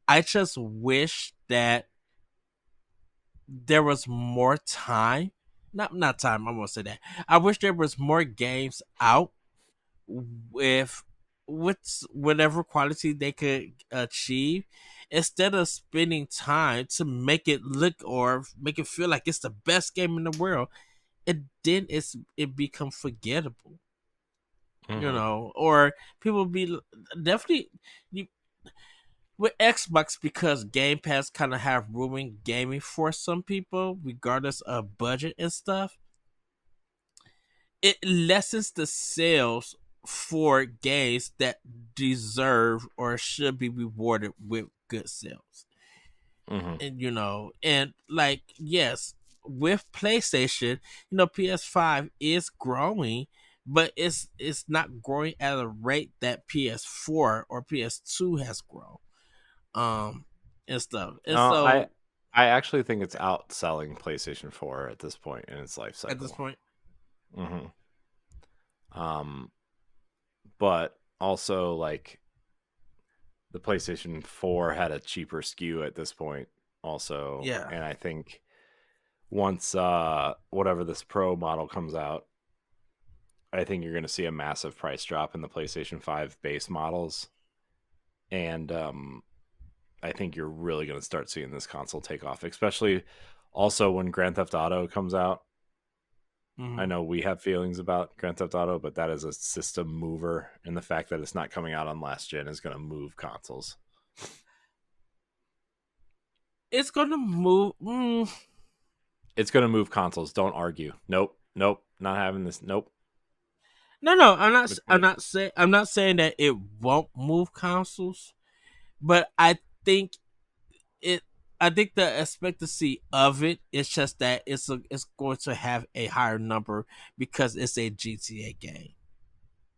I just wish that there was more time. Not time. I won't say that. I wish there was more games out with whatever quality they could achieve, instead of spending time to make it look or make it feel like it's the best game in the world. It become forgettable, or people be definitely you, with Xbox, because Game Pass kind of have ruined gaming for some people, regardless of budget and stuff. It lessens the sales for games that deserve or should be rewarded with good sales. And and like, yes, with PlayStation, PS5 is growing, but it's not growing at a rate that PS4 or PS2 has grown. And stuff. And No, I so I actually think it's outselling PlayStation 4 at this point in its life at this cycle. point, hmm But also, like, the PlayStation 4 had a cheaper SKU at this point also, yeah. and I think once whatever this Pro model comes out, I think you're going to see a massive price drop in the PlayStation 5 base models, and I think you're really going to start seeing this console take off, especially also when Grand Theft Auto comes out. I know we have feelings about Grand Theft Auto, but that is a system mover, and the fact that it's not coming out on last gen is going to move consoles. It's gonna move. It's going to move consoles. Don't argue. Nope. Not having this. Nope. No. I'm not saying that it won't move consoles, but think it. I think the expectancy of it is just that it's going to have a higher number because it's a GTA game.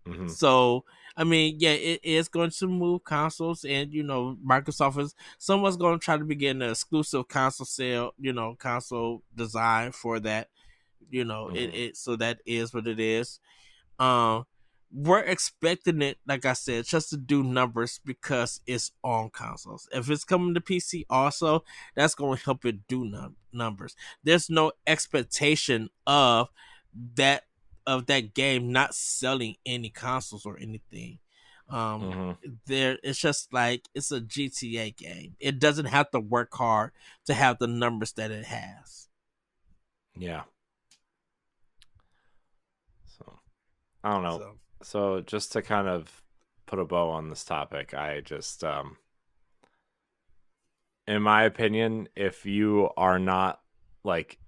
Mm-hmm. So I mean, yeah, it is going to move consoles, and Microsoft is someone's going to try to begin an exclusive console sale, console design for that. It so that is what it is. Um, we're expecting it, like I said, just to do numbers because it's on consoles. If it's coming to PC, also, that's going to help it do numbers. There's no expectation of that game not selling any consoles or anything. There, it's just like it's a GTA game. It doesn't have to work hard to have the numbers that it has. Yeah. So I don't know. So just to kind of put a bow on this topic, I just in my opinion, if you are not like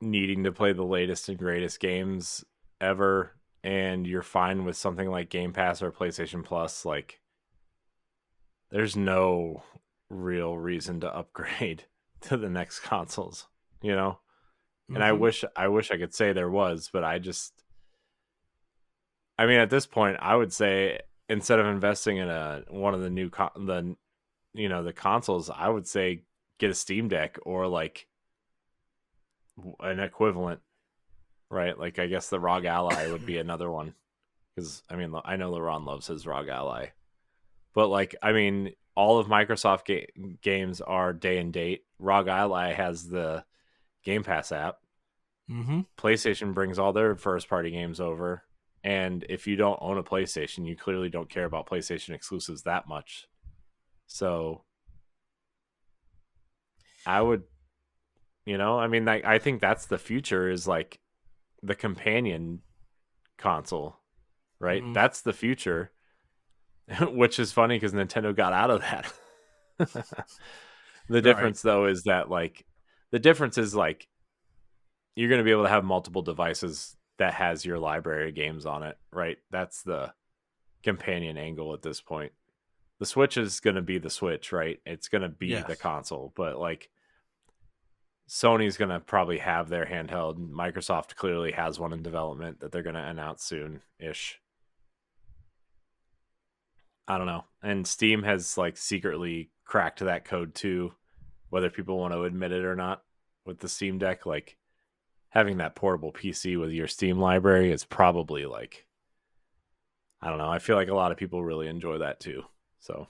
needing to play the latest and greatest games ever, and you're fine with something like Game Pass or PlayStation Plus, like, there's no real reason to upgrade to the next consoles, And I wish I could say there was, but I mean, at this point, I would say instead of investing in one of the new the consoles, I would say get a Steam Deck or like an equivalent, right? Like, I guess the ROG Ally would be another one, because I mean, I know LeRon loves his ROG Ally, but like, I mean, all of Microsoft games are day and date. ROG Ally has the Game Pass app. PlayStation brings all their first party games over, and if you don't own a PlayStation, you clearly don't care about PlayStation exclusives that much. So I would, I mean, I think that's the future, is like the companion console, right? That's the future, which is funny because Nintendo got out of that. The difference, though, is that you're going to be able to have multiple devices that has your library of games on it, right? That's the companion angle at this point. The Switch is going to be the Switch, right? It's going to be the console, but like, Sony's going to probably have their handheld. Microsoft clearly has one in development that they're going to announce soon-ish. I don't know. And Steam has like secretly cracked that code too, whether people want to admit it or not, with the Steam Deck. Like, having that portable PC with your Steam library is probably like, I don't know. I feel like a lot of people really enjoy that too. So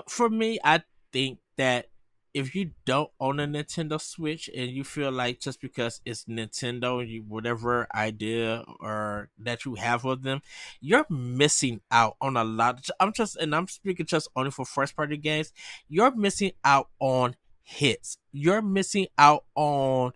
for me, I think that if you don't own a Nintendo Switch and you feel like just because it's Nintendo, whatever idea or that you have of them, you're missing out on a lot. I'm speaking just only for first party games. You're missing out on hits. You're missing out on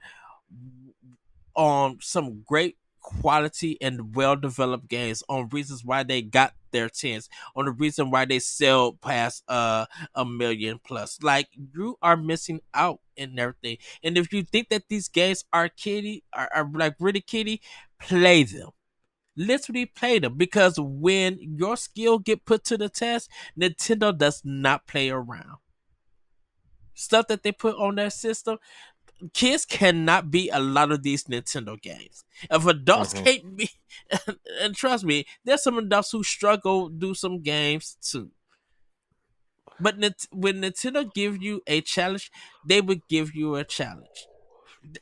some great quality and well developed games, on reasons why they got their tens, on the reason why they sell past a million plus. Like, you are missing out in everything. And if you think that these games are are like really kiddie, play them. Literally play them, because when your skill get put to the test, Nintendo does not play around. Stuff that they put on their system, kids cannot beat a lot of these Nintendo games. If adults can't be, and trust me, there's some adults who struggle do some games too. But when Nintendo give you a challenge, they would give you a challenge.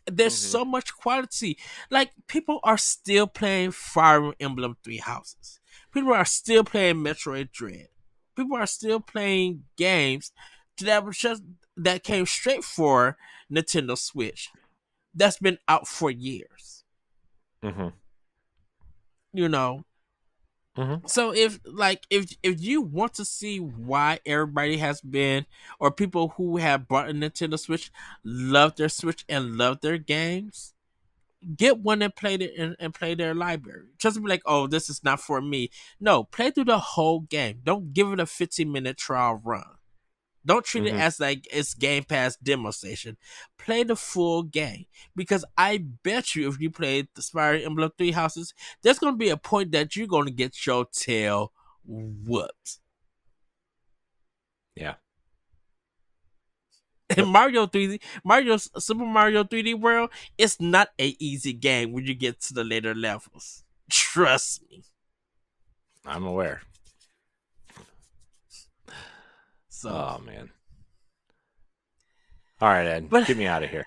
There's so much quality. Like, people are still playing Fire Emblem Three Houses. People are still playing Metroid Dread. People are still playing games that came straight for Nintendo Switch. That's been out for years. You know. So if you want to see why everybody has been, or people who have bought a Nintendo Switch love their Switch and love their games, get one and play it and play their library. Just be like, oh, this is not for me. No, play through the whole game. Don't give it a 15-minute trial run. Don't treat it as like it's Game Pass demo station. Play the full game, because I bet you if you play the Fire Emblem Three Houses, there's going to be a point that you're going to get your tail whooped. Yeah. And Super Mario 3D World, it's not a easy game when you get to the later levels. Trust me. I'm aware. So, oh man! All right, Ed, get me out of here.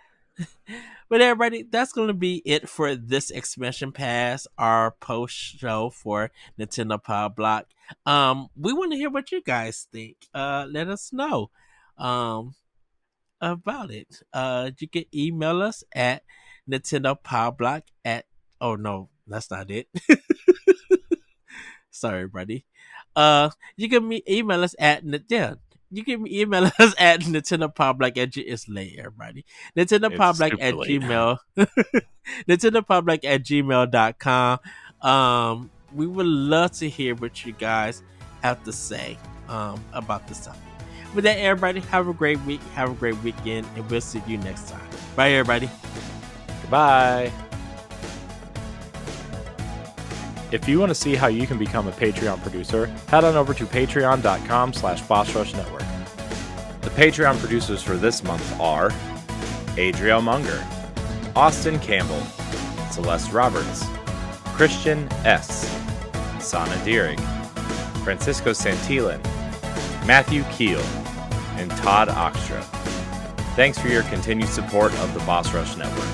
But everybody, that's going to be it for this expansion pass, our post show for Nintendo Pow Block. We want to hear what you guys think. Let us know about it. You can email us at Nintendo Pow Block at. Oh no, that's not it. Sorry, buddy. You can email us at You can email us at NintendoPowBlock at it's late, everybody. NintendoPowBlock at Gmail. NintendoPowBlock at gmail.com. We would love to hear what you guys have to say about this topic. With that, everybody, have a great week, have a great weekend, and we'll see you next time. Bye, everybody. Goodbye. If you want to see how you can become a Patreon producer, head on over to patreon.com/Boss Rush Network. The Patreon producers for this month are Adriel Munger, Austin Campbell, Celeste Roberts, Christian S., Sana Deering, Francisco Santillan, Matthew Keel, and Todd Oxtra. Thanks for your continued support of the Boss Rush Network.